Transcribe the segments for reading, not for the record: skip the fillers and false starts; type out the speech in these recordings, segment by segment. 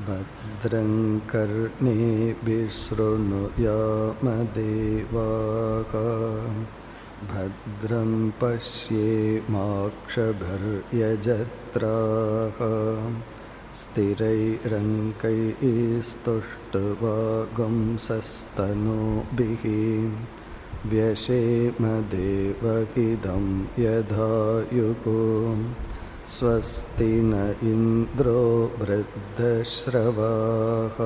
भद्रं कर्णेभिः शृणुयामदेवाः भद्रं पश्येमाक्षभिर्यजत्राः स्थिरैरङ्कैस्तुष्टुवागुंसस्तनूभिः व्यशेमदेवहितं यदायुः स्वस्ति न इन्द्रो वृद्धश्रवाः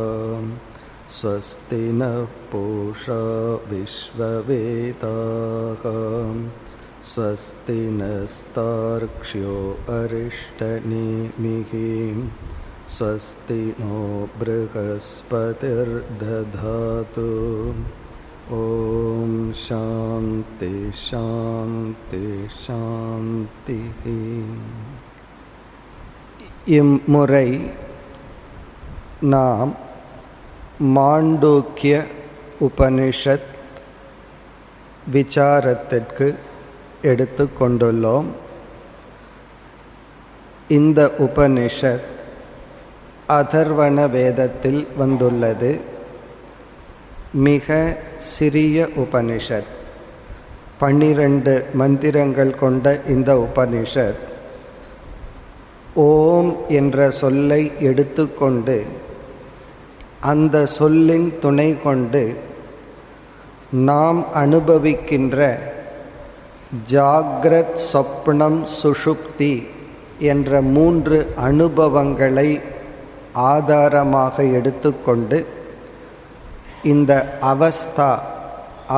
स्वस्ति नः पूषा विश्ववेदाः स्वस्ति नस्तार्क्ष्यो अरिष्टनेमिः स्वस्ति नो बृहस्पतिर्दधातु। ஓம் சாந்தி சாந்தி சாந்தி. இம்முறை நாம் மாண்டூக்கிய உபனிஷத் விசாரத்திற்கு எடுத்துக்கொண்டுள்ளோம். இந்த உபனிஷத் அதர்வண வேதத்தில் வந்துள்ளது. மிக சிறிய உபனிஷத். 12 மந்திரங்கள் கொண்ட இந்த உபனிஷத் ஓம் என்ற சொல்லை எடுத்துக்கொண்டு அந்த சொல்லின் துணை கொண்டு நாம் அனுபவிக்கின்ற ஜாக்ரத், சொப்னம், சுஷுப்தி என்ற 3 அனுபவங்களை ஆதாரமாக எடுத்துக்கொண்டு இந்த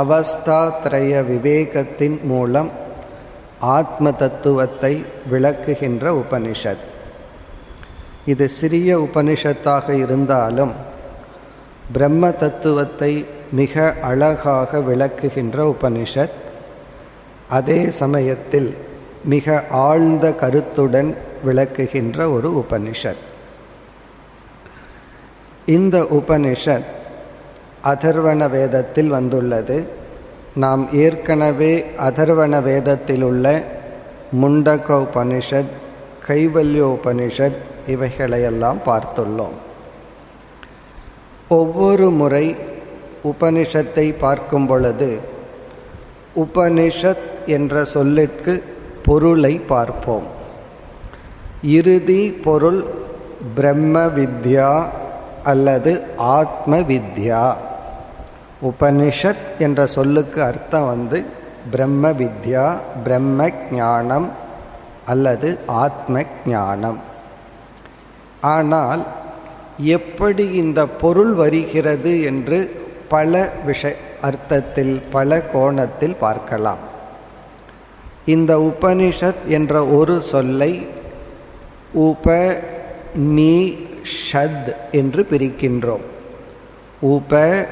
அவஸ்தாத்ரய விவேகத்தின் மூலம் ஆத்ம தத்துவத்தை விளக்குகின்ற உபனிஷத். இது சிறிய உபனிஷத்தாக இருந்தாலும் பிரம்ம தத்துவத்தை மிக அழகாக விளக்குகின்ற உபனிஷத். அதே சமயத்தில் மிக ஆழ்ந்த கருத்துடன் விளக்குகின்ற ஒரு உபனிஷத். இந்த உபனிஷத் அதர்வண வேதத்தில் வந்துள்ளது. நாம் ஏற்கனவே அதர்வண வேதத்தில் உள்ள முண்டக உபனிஷத், கைவல்ய உபனிஷத் இவைகளையெல்லாம் பார்த்துள்ளோம். ஒவ்வொரு முறை உபனிஷத்தை பார்க்கும் பொழுது உபனிஷத் என்ற சொல்லிற்கு பொருளை பார்ப்போம். இறுதி பொருள் பிரம்ம வித்யா அல்லது ஆத்ம வித்யா. உபனிஷத் என்ற சொல்லுக்கு அர்த்தம் பிரம்ம வித்யா, பிரம்ம ஞானம் அல்லது ஆத்ம ஞானம். ஆனால் எப்படி இந்த பொருள் வருகிறது என்று பல அர்த்தத்தில் பல கோணத்தில் பார்க்கலாம். இந்த உபனிஷத் என்ற ஒரு சொல்லை உபநிஷத் என்று பிரிக்கின்றோம். உபநிஷத்.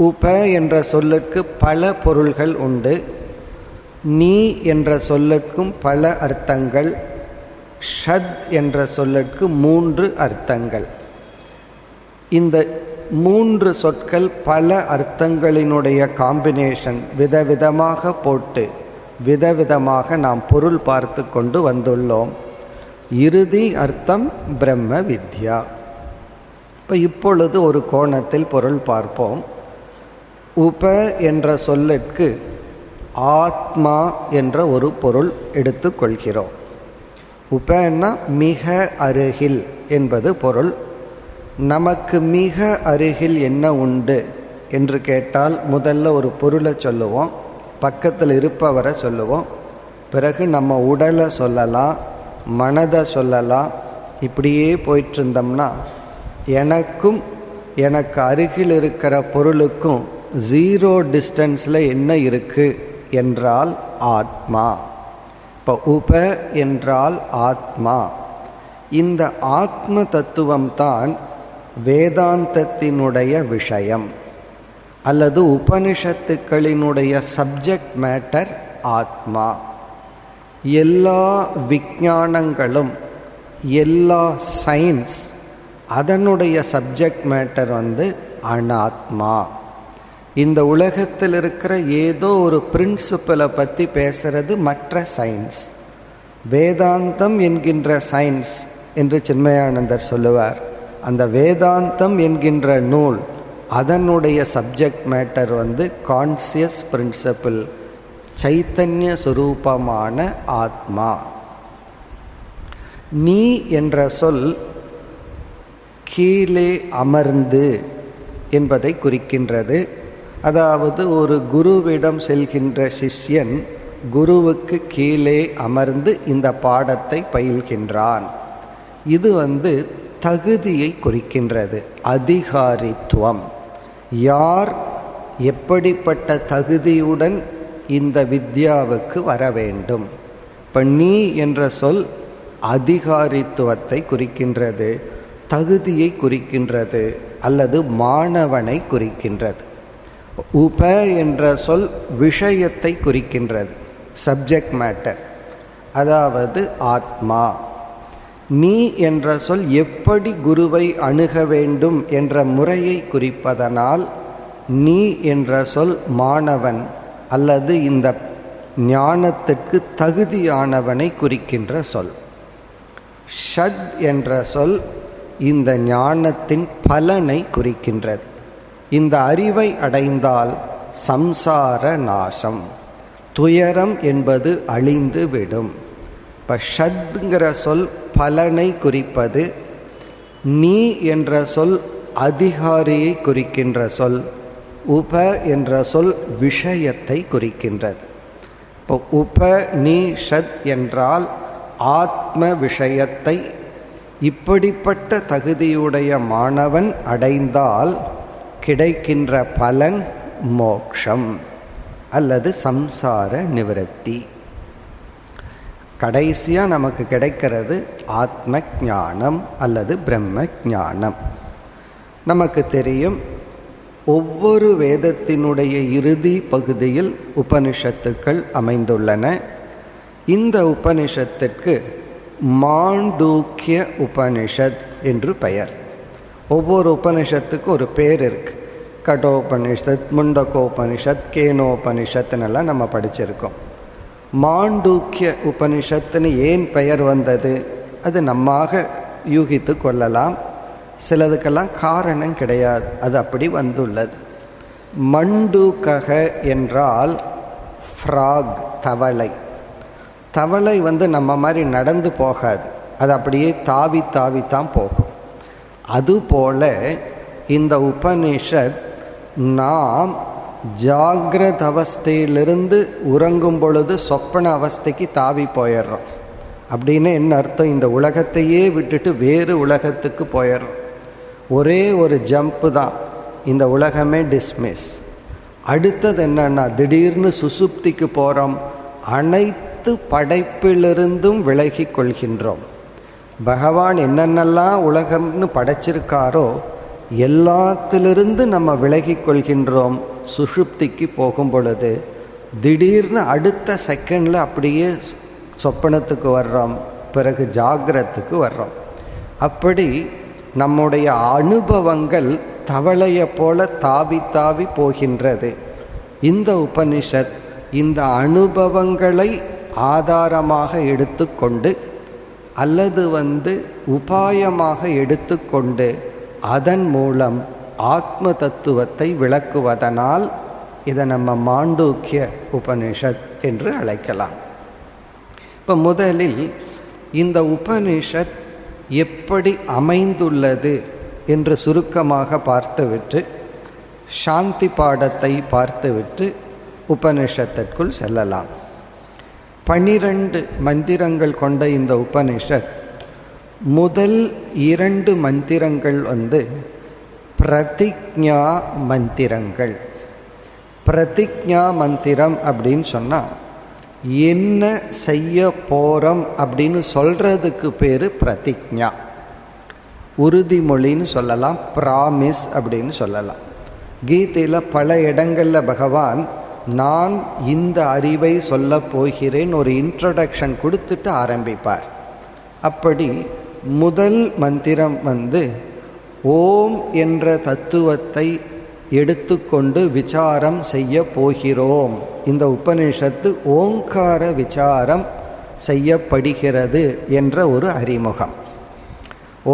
உப என்ற சொல்லுக்கு பல பொருள்கள் உண்டு. நீ என்ற சொல்லுக்கும் பல அர்த்தங்கள். ஷத் என்ற சொல்லுக்கு 3 அர்த்தங்கள். இந்த 3 சொற்கள் பல அர்த்தங்களினுடைய காம்பினேஷன் விதவிதமாக போட்டு விதவிதமாக நாம் பொருள் பார்த்து கொண்டு வந்துள்ளோம். இறுதி அர்த்தம் பிரம்ம வித்யா. இப்பொழுது ஒரு கோணத்தில் பொருள் பார்ப்போம். உப என்ற சொல்லிற்கு ஆத்மா என்ற ஒரு பொருள் எடுத்துக்கொள்கிறோம். உபன்னா மிக அருகில் என்பது பொருள். நமக்கு மிக அருகில் என்ன உண்டு என்று கேட்டால் முதல்ல ஒரு பொருளை சொல்லுவோம், பக்கத்தில் இருப்பவரை சொல்லுவோம், பிறகு நம்ம உடலை சொல்லலாம், மனதை சொல்லலாம். இப்படியே போயிட்டு இருந்தோம்னா எனக்கும் எனக்கு அருகில் இருக்கிற பொருளுக்கும் 0 டிஸ்டன்ஸில் என்ன இருக்குது என்றால் ஆத்மா. இப்போ உப என்றால் ஆத்மா. இந்த ஆத்ம தத்துவம்தான் வேதாந்தத்தினுடைய விஷயம் அல்லது உபனிஷத்துக்களினுடைய சப்ஜெக்ட் மேட்டர் ஆத்மா. எல்லா விஞ்ஞானங்களும் எல்லா சயின்ஸ் அதனுடைய சப்ஜெக்ட் மேட்டர் அனாத்மா. இந்த உலகத்தில் இருக்கிற ஏதோ ஒரு பிரின்சிபலை பற்றி பேசுறது மற்ற சயின்ஸ். வேதாந்தம் என்கின்ற சயின்ஸ் என்று சின்மயானந்தர் சொல்லுவார். அந்த வேதாந்தம் என்கின்ற நூல், அதனுடைய சப்ஜெக்ட் மேட்டர் கான்சியஸ் பிரின்சிபிள், சைத்தன்ய சுரூபமான ஆத்மா. நீ என்ற சொல் கீழே அமர்ந்து என்பதை குறிக்கின்றது. அதாவது ஒரு குருவிடம் செல்கின்ற சிஷ்யன் குருவுக்கு கீழே அமர்ந்து இந்த பாடத்தை பயில்கின்றான். இது தகுதியை குறிக்கின்றது, அதிகாரித்துவம். யார் எப்படிப்பட்ட தகுதியுடன் இந்த வித்யாவுக்கு வர வேண்டும். இப்போ நீ என்ற சொல் அதிகாரித்துவத்தை குறிக்கின்றது, தகுதியை குறிக்கின்றது, அல்லது மாணவனை குறிக்கின்றது. உப என்ற சொல் விஷயத்தை குறிக்கின்றது, சப்ஜெக்ட் மேட்டர், அதாவது ஆத்மா. நீ என்ற சொல் எப்படி குருவை அணுக வேண்டும் என்ற முறையை குறிப்பதனால் நீ என்ற சொல் மாணவன் அல்லது இந்த ஞானத்திற்கு தகுதியானவனை குறிக்கின்ற சொல். ஷத் என்ற சொல் இந்த ஞானத்தின் பலனை குறிக்கின்றது. இந்த அறிவை அடைந்தால் சம்சார நாசம், துயரம் என்பது அழிந்து விடும். இப்போ ஷத்ங்கிற சொல் பலனை குறிப்பது, நீ என்ற சொல் அதிகாரியை குறிக்கின்ற சொல், உப என்ற சொல் விஷயத்தை குறிக்கின்றது. இப்போ உப நீ ஷத் என்றால் ஆத்ம விஷயத்தை இப்படிப்பட்ட தகுதியுடைய மாணவன் அடைந்தால் கிடைக்கின்ற பலன் மோக்ஷம் அல்லது சம்சார நிவர்த்தி. கடைசியாக நமக்கு கிடைக்கிறது ஆத்ம ஞானம் அல்லது பிரம்ம ஞானம். நமக்கு தெரியும், ஒவ்வொரு வேதத்தினுடைய இறுதி பகுதியில் உபனிஷத்துக்கள் அமைந்துள்ளன. இந்த உபனிஷத்திற்கு மாண்டூக்கிய உபனிஷத் என்று பெயர். ஒவ்வொரு உபனிஷத்துக்கு ஒரு பேர் இருக்கு. கடோபனிஷத், முண்டகோபனிஷத், கேனோபனிஷத்துன்னெல்லாம் நம்ம படிச்சிருக்கோம். மாண்டூக்கிய உபனிஷத்துன்னு ஏன் பெயர் வந்தது, அது நம்மாக யூகித்து கொள்ளலாம். சிலதுக்கெல்லாம் காரணம் கிடையாது, அது அப்படி வந்துள்ளது. மண்டூக்கக என்றால் ஃப்ராக், தவளை. தவளை நம்ம மாதிரி நடந்து போகாது, அது அப்படியே தாவி தாவித்தான் போகும். அதுபோல இந்த உபனிஷத் நாம் ஜாகிரத அவஸ்தையிலிருந்து உறங்கும் பொழுது சொப்பன அவஸ்தைக்கு தாவி போயிடுறோம். அப்படின்னு என்ன அர்த்தம், இந்த உலகத்தையே விட்டுட்டு வேறு உலகத்துக்கு போயிடுறோம். ஒரே ஒரு ஜம்ப்பு தான், இந்த உலகமே டிஸ்மிஸ். அடுத்தது என்னன்னா, திடீர்னு சுசுப்திக்கு போகிறோம், அனைத்து படைப்பிலிருந்தும் விலகி கொள்கின்றோம். பகவான் என்னென்னலாம் உலகம்னு படைச்சிருக்காரோ எல்லாத்திலிருந்து நம்ம விலகி கொள்கின்றோம். சுஷுப்திக்கு போகும் பொழுது திடீர்னு அடுத்த செகண்டில் அப்படியே சொப்பனத்துக்கு வர்றோம், பிறகு ஜாகிரத்துக்கு வர்றோம். அப்படி நம்முடைய அனுபவங்கள் தவளையை போல தாவி தாவி போகின்றது. இந்த உபனிஷத் இந்த அனுபவங்களை ஆதாரமாக எடுத்துக்கொண்டு அல்லது உபாயமாக எடுத்துக்கொண்டு அதன் மூலம் ஆத்ம தத்துவத்தை விளக்குவதனால் இதை நம்ம மாண்டூக்கிய உபனிஷத் என்று அழைக்கலாம். இப்போ முதலில் இந்த உபனிஷத் எப்படி அமைந்துள்ளது என்று சுருக்கமாக பார்த்துவிட்டு சாந்தி பாடத்தை பார்த்துவிட்டு உபனிஷத்திற்குள் செல்லலாம். 12 மந்திரங்கள் கொண்ட இந்த உபனிஷத் முதல் 2 மந்திரங்கள் பிரதிஜ்ஞா மந்திரங்கள். பிரதிஜ்ஞா மந்திரம் அப்படின்னு சொன்னால் என்ன செய்ய போகிறோம் அப்படின்னு சொல்கிறதுக்கு பேர் பிரதிஜ்ஞா. உறுதிமொழின்னு சொல்லலாம், ப்ராமிஸ் அப்படின்னு சொல்லலாம். கீதையில் பல இடங்களில் பகவான் நான் இந்த அறிவை சொல்ல போகிறேன் ஒரு இன்ட்ரோடக்ஷன் கொடுத்துட்டு ஆரம்பிப்பார். அப்படி முதல் மந்திரம் ஓம் என்ற தத்துவத்தை எடுத்துக்கொண்டு விசாரம் செய்ய போகிறோம். இந்த உபனிஷத்து ஓங்கார விசாரம் செய்யப்படுகிறது என்ற ஒரு அறிமுகம்.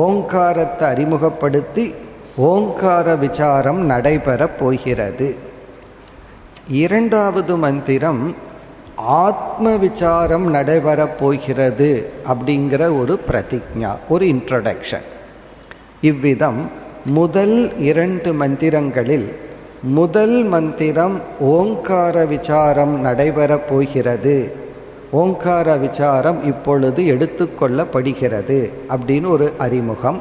ஓங்காரத்தை அறிமுகப்படுத்தி ஓங்கார விசாரம் நடைபெறப் போகிறது. இரண்டாவது மந்திரம் ஆத்ம விசாரம் நடைபெறப் போகிறது அப்படிங்கிற ஒரு பிரதிஜ்ஞா, ஒரு இன்ட்ரோடக்ஷன். இவ்விதம் முதல் 2 மந்திரங்களில் முதல் மந்திரம் ஓங்கார விசாரம் நடைபெறப் போகிறது, ஓங்கார விசாரம் இப்பொழுது எடுத்துக்கொள்ளப்படுகிறது அப்படின்னு ஒரு அறிமுகம்.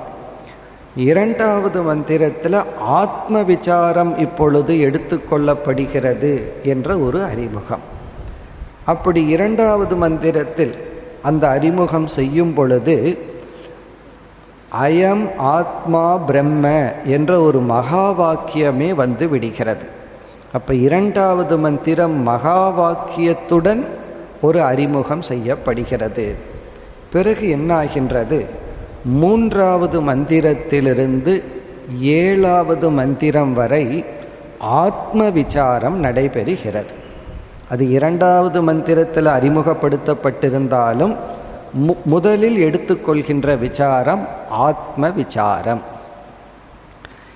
இரண்டாவது மந்திரத்தில் ஆத்ம விசாரம் இப்பொழுது எடுத்துக்கொள்ளப்படுகிறது என்ற ஒரு அறிமுகம். அப்படி இரண்டாவது மந்திரத்தில் அந்த அறிமுகம் செய்யும் பொழுது அயம் ஆத்மா பிரம்ம என்ற ஒரு மகா வாக்கியமே வந்து விடுகிறது. அப்போ இரண்டாவது மந்திரம் மகா வாக்கியத்துடன் ஒரு அறிமுகம் செய்யப்படுகிறது. பிறகு என்ன ஆகின்றது? மூன்றாவது மந்திரத்திலிருந்து 7வது மந்திரம் வரை ஆத்ம விசாரம் நடைபெறுகிறது. அது இரண்டாவது மந்திரத்தில் அறிமுகப்படுத்தப்பட்டிருந்தாலும் முதலில் எடுத்துக்கொள்கின்ற விசாரம் ஆத்ம விசாரம்.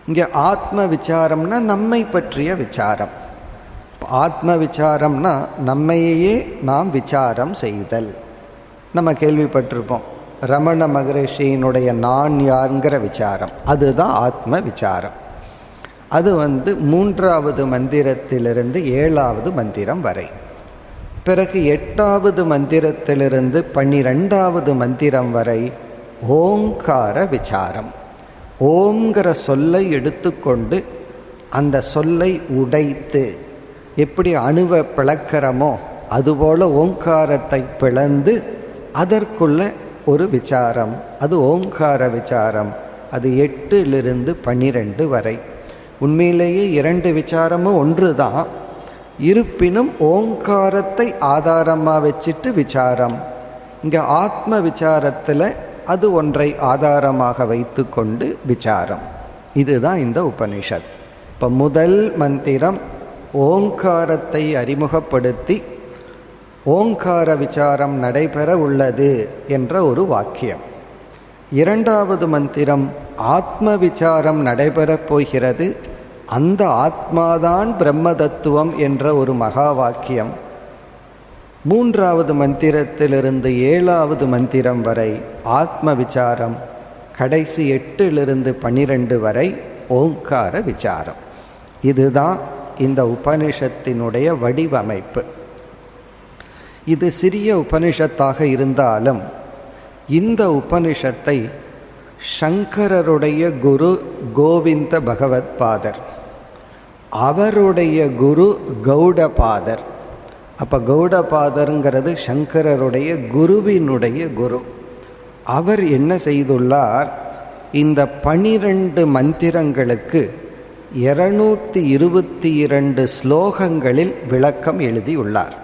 இங்கே ஆத்ம விசாரம்னா நம்மை பற்றிய விசாரம். ஆத்ம விசாரம்னா நம்மையே நாம் விசாரம் செய்தல். நம்ம கேள்விப்பட்டிருப்போம் ரமண மகரிஷியினுடைய நான் யாருங்கிற விசாரம், அதுதான் ஆத்ம விசாரம். அது மூன்றாவது மந்திரத்திலிருந்து 7வது மந்திரம் வரை. பிறகு 8வது மந்திரத்திலிருந்து 12வது மந்திரம் வரை ஓங்கார விசாரம். ஓம்ங்கிற சொல்லை எடுத்துக்கொண்டு அந்த சொல்லை உடைத்து எப்படி அணுவை பிளக்கிறமோ அதுபோல ஓங்காரத்தை பிளந்து அதற்குள்ள ஒரு விசாரம், அது ஓங்கார விசாரம். அது 8லிருந்து 12 வரை. உண்மையிலேயே 2 விசாரமும் ஒன்று தான், இருப்பினும் ஓங்காரத்தை ஆதாரமாக வச்சுட்டு விசாரம். இங்கே ஆத்ம விசாரத்தில் அது ஒன்றை ஆதாரமாக வைத்து கொண்டு விசாரம். இதுதான் இந்த உபனிஷத். இப்போ முதல் மந்திரம் ஓங்காரத்தை அறிமுகப்படுத்தி ஓங்கார விசாரம் நடைபெற உள்ளது என்ற ஒரு வாக்கியம். இரண்டாவது மந்திரம் ஆத்ம விசாரம் நடைபெறப் போகிறது, அந்த ஆத்மாதான் பிரம்ம தத்துவம் என்ற ஒரு மகா வாக்கியம். மூன்றாவது மந்திரத்திலிருந்து 7வது மந்திரம் வரை ஆத்ம விசாரம். கடைசி 8லிருந்து 12 வரை ஓங்கார விசாரம். இதுதான் இந்த உபனிஷத்தினுடைய வடிவமைப்பு. இது சிறிய உபனிஷத்தாக இருந்தாலும் இந்த உபனிஷத்தை சங்கரருடைய குரு கோவிந்த பகவத் பாதர், அவருடைய குரு கௌடபாதர். அப்போ கௌடபாதருங்கிறது சங்கரருடைய குருவினுடைய குரு. அவர் என்ன செய்துள்ளார்? இந்த 12 மந்திரங்களுக்கு 222 ஸ்லோகங்களில் விளக்கம் எழுதியுள்ளார்.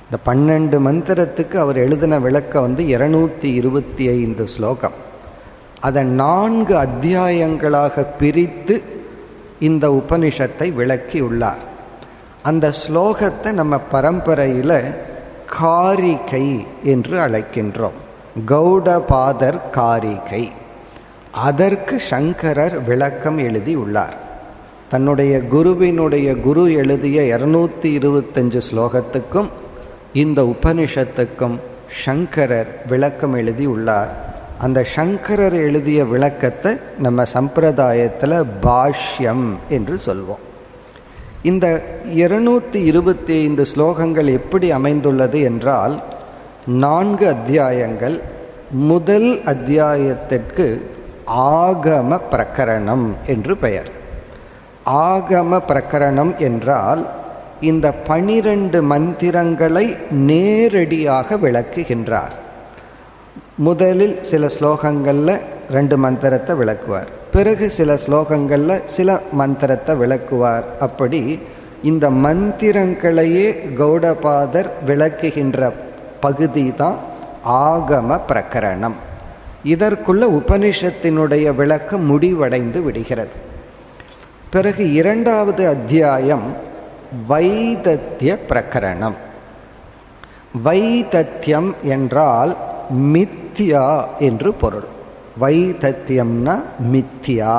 இந்த 12 மந்திரத்துக்கு அவர் எழுதின விளக்கம் 225 ஸ்லோகம். அதை 4 அத்தியாயங்களாக பிரித்து இந்த உபனிஷத்தை விளக்கியுள்ளார். அந்த ஸ்லோகத்தை நம்ம பரம்பரையில் காரிகை என்று அழைக்கின்றோம். கௌடபாதர் காரிகை. அதற்கு சங்கரர் விளக்கம் எழுதியுள்ளார். தன்னுடைய குருவினுடைய குரு எழுதிய 225 ஸ்லோகத்துக்கும் இந்த உபனிஷத்துக்கும் சங்கரர் விளக்கம் எழுதியுள்ளார். அந்த சங்கரர் எழுதிய விளக்கத்தை நம்ம சம்பிரதாயத்தில் பாஷ்யம் என்று சொல்வோம். இந்த 225 ஸ்லோகங்கள் எப்படி அமைந்துள்ளது என்றால் 4 அத்தியாயங்கள். முதல் அத்தியாயத்திற்கு ஆகம பிரகரணம் என்று பெயர். ஆகம பிரகரணம் என்றால் இந்த 12 மந்திரங்களை நேரடியாக விளக்குகின்றார். முதலில் சில ஸ்லோகங்களில் 2 மந்திரத்தை விளக்குவார், பிறகு சில ஸ்லோகங்களில் சில மந்திரத்தை விளக்குவார். அப்படி இந்த மந்திரங்களையே கௌடபாதர் விளக்குகின்ற பகுதி தான் ஆகம பிரகரணம். இதற்குள்ள உபனிஷத்தினுடைய விளக்கம் முடிவடைந்து விடுகிறது. பிறகு 2வது அத்தியாயம் வைதத்திய பிரகரணம். வைதத்தியம் என்றால் மித்யா என்று பொருள். வைதத்தியம்னா மித்யா.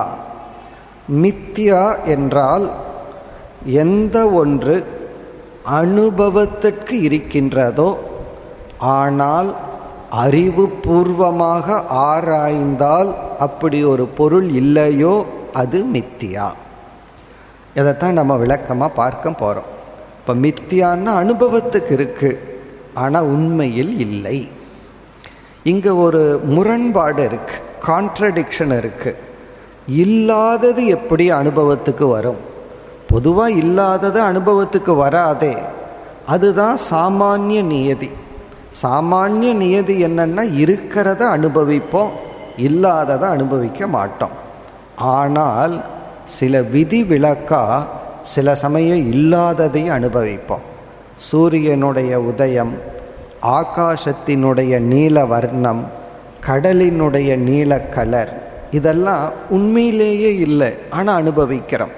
மித்யா என்றால் எந்த ஒன்று அனுபவத்திற்கு இருக்கின்றதோ ஆனால் அறிவுபூர்வமாக ஆராய்ந்தால் அப்படி ஒரு பொருள் இல்லையோ அது மித்தியா. இதைத்தான் நம்ம விளக்கமாக பார்க்க போகிறோம். இப்போ மித்தியான்னா அனுபவத்துக்கு இருக்கு, ஆனால் உண்மையில் இல்லை. இங்கே ஒரு முரண்பாடு இருக்கு, கான்ட்ரடிக்ஷன் இருக்கு. இல்லாதது எப்படி அனுபவத்துக்கு வரும்? பொதுவாக இல்லாதது அனுபவத்துக்கு வராதே. அதுதான் சாமானிய நியதி. சாமானிய நியதி என்னன்னா இருக்கிறத அனுபவிப்போம், இல்லாததை அனுபவிக்க மாட்டோம். ஆனால் சில விதி விலக்கா சில சமயம் இல்லாததையும் அனுபவிப்போம். சூரியனுடைய உதயம், ஆகாசத்தினுடைய நீல வர்ணம், கடலினுடைய நீல கலர், இதெல்லாம் உண்மையிலேயே இல்லை ஆனால் அனுபவிக்கிறோம்.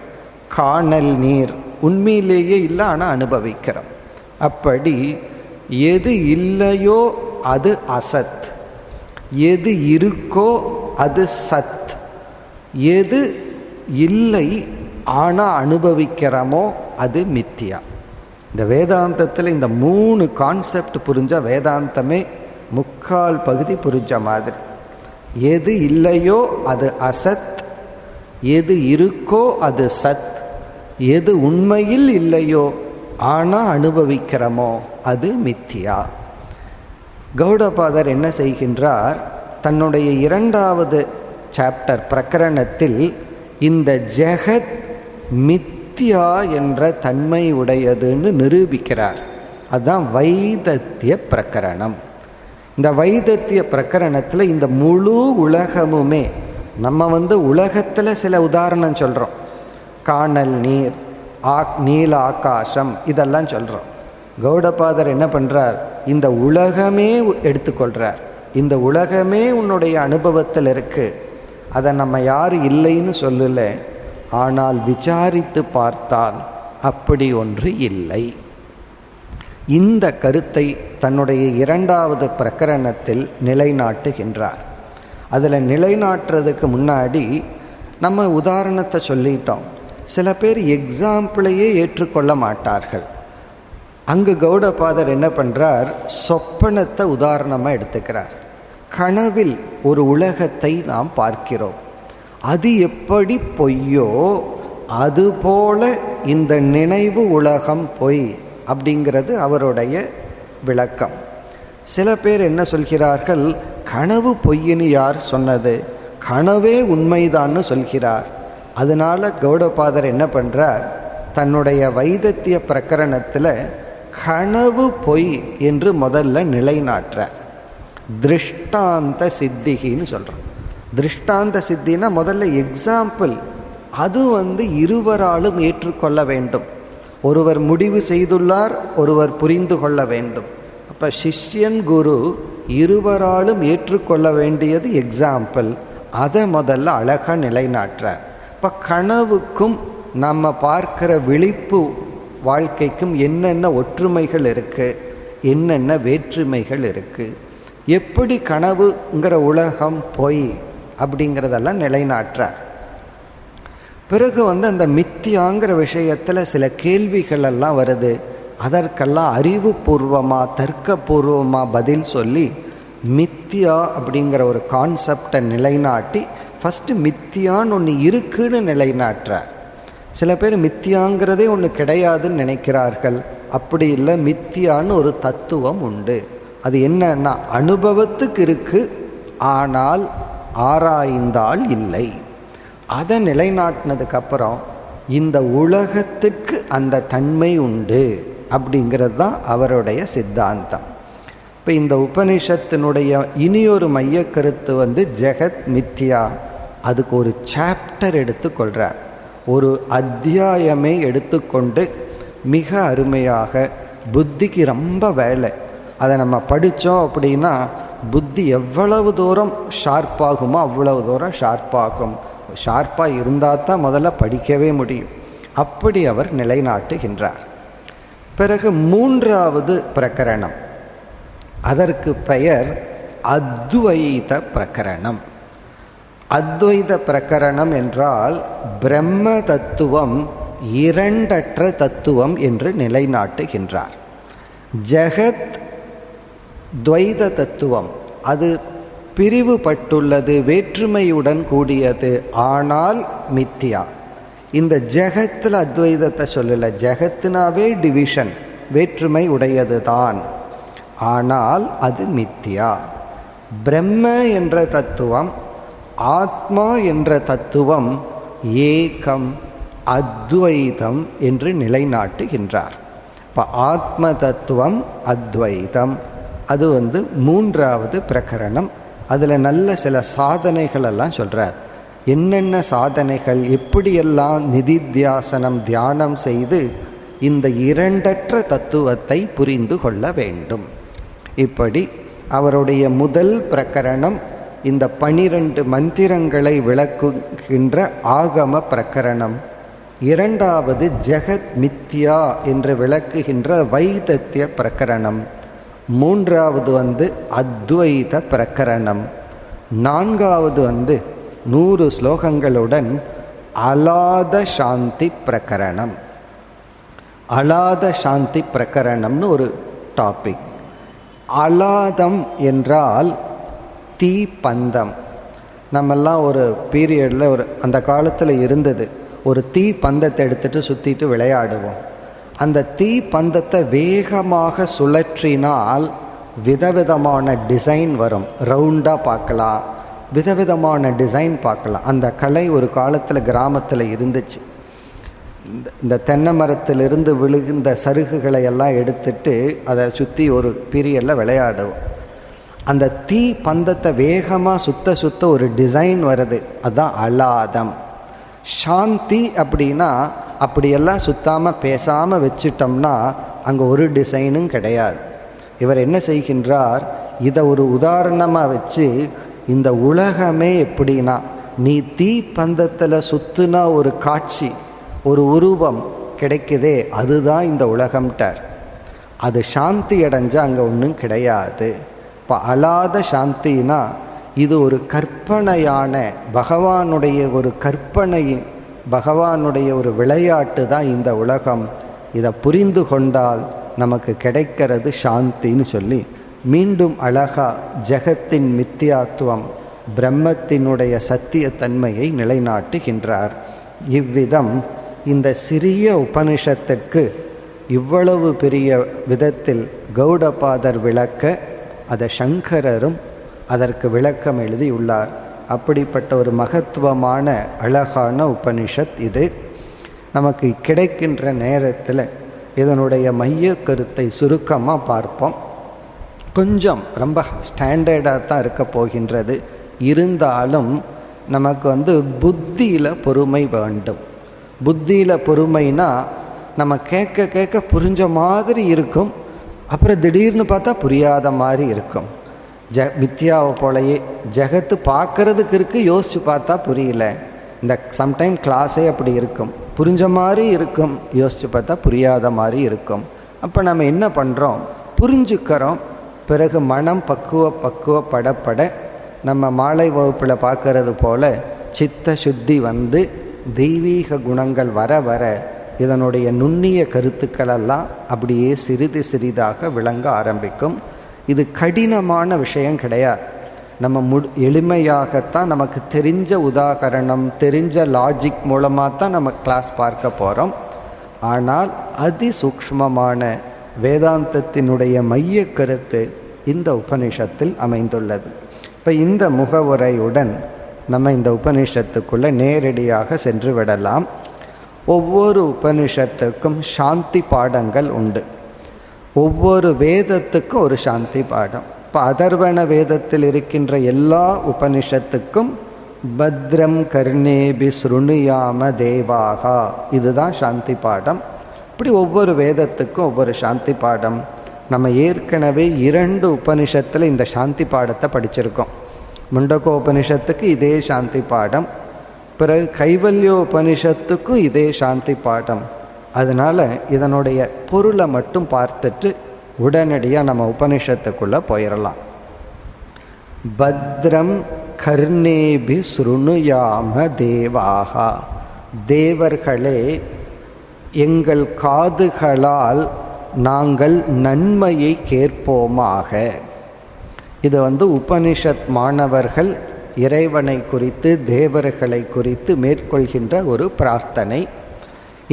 காணல் நீர் உண்மையிலேயே இல்லை ஆனால் அனுபவிக்கிறோம். அப்படி எது இல்லையோ அது அசத், எது இருக்கோ அது சத். எது இல்லை ஆனால் அனுபவிக்கிறோமோ அது மித்தியா. இந்த வேதாந்தத்தில் இந்த 3 கான்செப்ட் புரிஞ்ச வேதாந்தமே முக்கால் பகுதி புரிஞ்ச மாதிரி. எது இல்லையோ அது அசத், எது இருக்கோ அது சத், எது உண்மையில் இல்லையோ ஆனால் அனுபவிக்கிறோமோ அது மித்தியா. கௌடபாதர் என்ன செய்கின்றார்? தன்னுடைய 2வது சாப்டர் பிரகரணத்தில் இந்த ஜெகத் மித்தியா என்ற தன்மை உடையதுன்னு நிரூபிக்கிறார். அதுதான் வைதத்திய பிரகரணம். இந்த வைதத்திய பிரகரணத்தில் இந்த முழு உலகமுமே, நம்ம உலகத்தில் சில உதாரணம் சொல்கிறோம், காணல் நீர், நீல ஆகாசம், இதெல்லாம் சொல்கிறோம். கௌடபாதர் என்ன பண்ணுறார்? இந்த உலகமே எடுத்துக்கொள்கிறார். இந்த உலகமே உன்னுடைய அனுபவத்தில் இருக்கு, அதை நம்ம யாரும் இல்லைன்னு சொல்லலை. ஆனால் விசாரித்து பார்த்தால் அப்படி ஒன்று இல்லை. இந்த கருத்தை தன்னுடைய 2வது பிரகரணத்தில் நிலைநாட்டுகின்றார். அதில் நிலைநாட்டுறதுக்கு முன்னாடி நம்ம உதாரணத்தை சொல்லிட்டோம். சில பேர் எக்ஸாம்பிளையே ஏற்றுக்கொள்ள மாட்டார்கள். அங்கு கௌடபாதர் என்ன பண்ணுறார்? சொப்பனத்தை உதாரணமாக எடுத்துக்கிறார். கனவில் ஒரு உலகத்தை நாம் பார்க்கிறோம், அது எப்படி பொய்யோ அதுபோல இந்த நினைவு உலகம் பொய் அப்படிங்கிறது அவருடைய விளக்கம். சில பேர் என்ன சொல்கிறார்கள்? கனவு பொய்ன்னு யார் சொன்னது? கனவே உண்மைதான்னு சொல்கிறார். அதனால கௌடபாதர் என்ன பண்ணுறார்? தன்னுடைய வைதத்திய பிரகரணத்தில் கனவு பொய் என்று முதல்ல நிலைநாட்டுறார். திருஷ்டாந்த சித்திகின்னு சொல்கிறோம். திருஷ்டாந்த சித்தினா முதல்ல எக்ஸாம்பிள், அது இருவராலும் ஏற்றுக்கொள்ள வேண்டும். ஒருவர் முடிவு செய்துள்ளார், ஒருவர் புரிந்து கொள்ள வேண்டும். அப்போ சிஷ்யன் குரு இருவராலும் ஏற்றுக்கொள்ள வேண்டியது எக்ஸாம்பிள். அதை முதல்ல அழகாக நிலைநாட்டுறார். இப்போ கனவுக்கும் நம்ம பார்க்கிற விழிப்பு வாழ்க்கைக்கும் என்னென்ன ஒற்றுமைகள் இருக்குது, என்னென்ன வேற்றுமைகள் இருக்குது, எப்படி கனவுங்கிற உலகம் பொய் அப்படிங்கிறதெல்லாம் நிலைநாட்டுறார். பிறகு அந்த மித்தியாங்கிற விஷயத்தில் சில கேள்விகள் எல்லாம் வருது. அதற்கெல்லாம் அறிவுபூர்வமாக தர்க்கபூர்வமாக பதில் சொல்லி மித்தியா அப்படிங்கிற ஒரு கான்செப்டை நிலைநாட்டி ஃபஸ்ட்டு மித்தியான்னு ஒன்று இருக்குன்னு நிலைநாட்டுறார். சில பேர் மித்தியாங்கிறதே ஒன்று கிடையாதுன்னு நினைக்கிறார்கள். அப்படி இல்லை, மித்தியான்னு ஒரு தத்துவம் உண்டு. அது என்னன்னா அனுபவத்துக்கு இருக்கு, ஆனால் ஆராய்ந்தால் இல்லை. அதை நிலைநாட்டினதுக்கப்புறம் இந்த உலகத்துக்கு அந்த தன்மை உண்டு அப்படிங்கிறது தான் அவருடைய சித்தாந்தம். இப்போ இந்த உபனிஷத்தினுடைய இனியொரு மைய கருத்து ஜெகத் மித்யா. அதுக்கு ஒரு சாப்டர் எடுத்துக்கொள்கிறார், ஒரு அத்தியாயமே எடுத்துக்கொண்டு மிக அருமையாக, புத்திக்கு ரொம்ப வேலை. அதை நம்ம படித்தோம் அப்படின்னா புத்தி எவ்வளவு தூரம் ஷார்ப்பாகுமோ அவ்வளவு தூரம் ஷார்ப்பாகும். ஷார்ப்பாக இருந்தால் தான் முதல்ல படிக்கவே முடியும். அப்படி அவர் நிலைநாட்டுகின்றார். பிறகு 3வது பிரகரணம், அதற்கு பெயர் அத்வைத பிரகரணம். அத்வைத பிரகரணம் என்றால் பிரம்ம தத்துவம் இரண்டற்ற தத்துவம் என்று நிலைநாட்டுகின்றார். ஜெகத் துவைத தத்துவம், அது பிரிவுபட்டுள்ளது, வேற்றுமையுடன் கூடியது, ஆனால் மித்தியா. இந்த ஜெகத்தில் அத்வைதத்தை சொல்லல, ஜெகத்தினாவே டிவிஷன், வேற்றுமை உடையது தான், ஆனால் அது மித்தியா. பிரம்ம என்ற தத்துவம், ஆத்மா என்ற தத்துவம் ஏகம் அத்வைதம் என்று நிலைநாட்டுகின்றார். இப்போ ஆத்ம தத்துவம் அத்வைதம், அது மூன்றாவது பிரகரணம். அதில் நல்ல சில சாதனைகள் எல்லாம் சொல்கிறார். என்னென்ன சாதனைகள், எப்படியெல்லாம் நிதித்தியாசனம் தியானம் செய்து இந்த இரண்டற்ற தத்துவத்தை புரிந்து கொள்ள வேண்டும். இப்படி அவருடைய முதல் பிரகரணம் இந்த 12 மந்திரங்களை விளக்குகின்ற ஆகம பிரகரணம். இரண்டாவது ஜெகத் மித்யா என்று விளக்குகின்ற வைதத்திய பிரகரணம். மூன்றாவது அத்வைத பிரகரணம். நான்காவது 100 ஸ்லோகங்களுடன் அலாத சாந்தி பிரகரணம். அலாத சாந்தி பிரகரணம்னு ஒரு டாபிக். அலாதம் என்றால் தீப்பந்தம். நம்மெல்லாம் ஒரு பீரியடில் அந்த காலத்தில் இருந்தது, ஒரு தீ பந்தத்தை எடுத்துகிட்டு சுற்றிட்டு விளையாடுவோம். அந்த தீ பந்தத்தை வேகமாக சுழற்றினால் விதவிதமான டிசைன் வரும். ரவுண்டாக பார்க்கலாம், விதவிதமான டிசைன் பார்க்கலாம். அந்த கலை ஒரு காலத்தில் கிராமத்தில் இருந்துச்சு. இந்த தென்னை மரத்திலிருந்து விழுகின்ற சருகுகளை எல்லாம் எடுத்துட்டு அதை சுற்றி ஒரு பீரியடில் விளையாடுவோம். அந்த தீ பந்தத்தை வேகமாக சுத்த ஒரு டிசைன் வருது, அதுதான் அலாதம். சாந்தி அப்படின்னா அப்படியெல்லாம் சுத்தாமல் பேசாமல் வச்சிட்டோம்னா அங்கே ஒரு டிசைனும் கிடையாது. இவர் என்ன செய்கின்றார், இதை ஒரு உதாரணமாக வச்சு இந்த உலகமே எப்படின்னா, நீ தீ பந்தத்தில் சுத்துனா ஒரு காட்சி, ஒரு உருவம் கிடைக்குதே, அதுதான் இந்த உலகம்ட்டார். அது சாந்தி அடைஞ்சால் அங்கே ஒன்றும் கிடையாது. இப்போ அலாத சாந்தினா இது ஒரு கற்பனையான பகவானுடைய ஒரு கற்பனை, பகவானுடைய ஒரு விளையாட்டு தான் இந்த உலகம். இதை புரிந்து கொண்டால் நமக்கு கிடைக்கிறது சாந்தின்னு சொல்லி மீண்டும் அழகா ஜெகத்தின் மித்தியாத்துவம், பிரம்மத்தினுடைய சத்தியத்தன்மையை நிலைநாட்டுகின்றார். இவ்விதம் இந்த சிறிய உபனிஷத்திற்கு இவ்வளவு பெரிய விதத்தில் கௌடபாதர் விளக்க, அதை சங்கரரும் அதற்கு விளக்கம் எழுதியுள்ளார். அப்படிப்பட்ட ஒரு மகத்துவமான அழகான உபனிஷத் இது. நமக்கு கிடைக்கின்ற நேரத்தில் இதனுடைய மைய கருத்தை சுருக்கமாக பார்ப்போம். கொஞ்சம் ரொம்ப ஸ்டாண்டர்டாக தான் இருக்க போகின்றது. இருந்தாலும் நமக்கு புத்தியில் பொறுமை வேண்டும். புத்தியில் பொறுமைனா நம்ம கேட்க கேட்க புரிஞ்ச மாதிரி இருக்கும், அப்புறம் திடீர்னு பார்த்தா புரியாத மாதிரி இருக்கும். மித்யாவை போலயே ஜெகத்து பார்க்கறதுக்கு இருக்குது, யோசித்து பார்த்தா புரியல. இந்த சம்டைம் கிளாஸே அப்படி இருக்கும், புரிஞ்ச மாதிரி இருக்கும், யோசித்து பார்த்தா புரியாத மாதிரி இருக்கும். அப்போ நம்ம என்ன பண்ணுறோம், புரிஞ்சுக்கிறோம். பிறகு மனம் பக்குவப்படப்பட நம்ம மாலை வகுப்பில் பார்க்கறது போல சித்த சுத்தி தெய்வீக குணங்கள் வர வர இதனுடைய நுண்ணிய கருத்துக்களெல்லாம் அப்படியே சிறிது சிறிதாக விளங்க ஆரம்பிக்கும். இது கடினமான விஷயம் கிடையாது. நம்ம எளிமையாகத்தான் நமக்கு தெரிஞ்ச உதாகரணம், தெரிஞ்ச லாஜிக் மூலமாக தான் நம்ம கிளாஸ் பார்க்க போகிறோம். ஆனால் அதிசூக்ஷ்மமான வேதாந்தத்தினுடைய மைய கருத்து இந்த உபனிஷத்தில் அமைந்துள்ளது. இப்போ இந்த முகவுரையுடன் நம்ம இந்த உபனிஷத்துக்குள்ளே நேரடியாக சென்று விடலாம். ஒவ்வொரு உபனிஷத்துக்கும் சாந்தி பாடங்கள் உண்டு. ஒவ்வொரு வேதத்துக்கும் ஒரு சாந்தி பாடம். இப்போ அதர்வண வேதத்தில் இருக்கின்ற எல்லா உபனிஷத்துக்கும் பத்ரம் கர்ணேபி ஸ்ருணுயாம தேவாகா, இதுதான் சாந்தி பாடம். இப்படி ஒவ்வொரு வேதத்துக்கும் ஒவ்வொரு சாந்தி பாடம். நம்ம ஏற்கனவே 2 உபனிஷத்தில் இந்த சாந்தி பாடத்தை படிச்சிருக்கோம். முண்டகோபனிஷத்துக்கு இதே சாந்தி பாடம், பிறகு கைவல்யோபனிஷத்துக்கும் இதே சாந்தி பாடம். அதனால் இதனுடைய பொருளை மட்டும் பார்த்துட்டு உடனடியாக நம்ம உபனிஷத்துக்குள்ளே போயிடலாம். பத்ரம் கர்ணேபி ஸ்ருணுயாம தேவாகா, தேவர்களே எங்கள் காதுகளால் நாங்கள் நன்மையை கேட்போமாக. இது உபனிஷத் மாணவர்கள் இறைவனை குறித்து தேவர்களை குறித்து மேற்கொள்கின்ற ஒரு பிரார்த்தனை.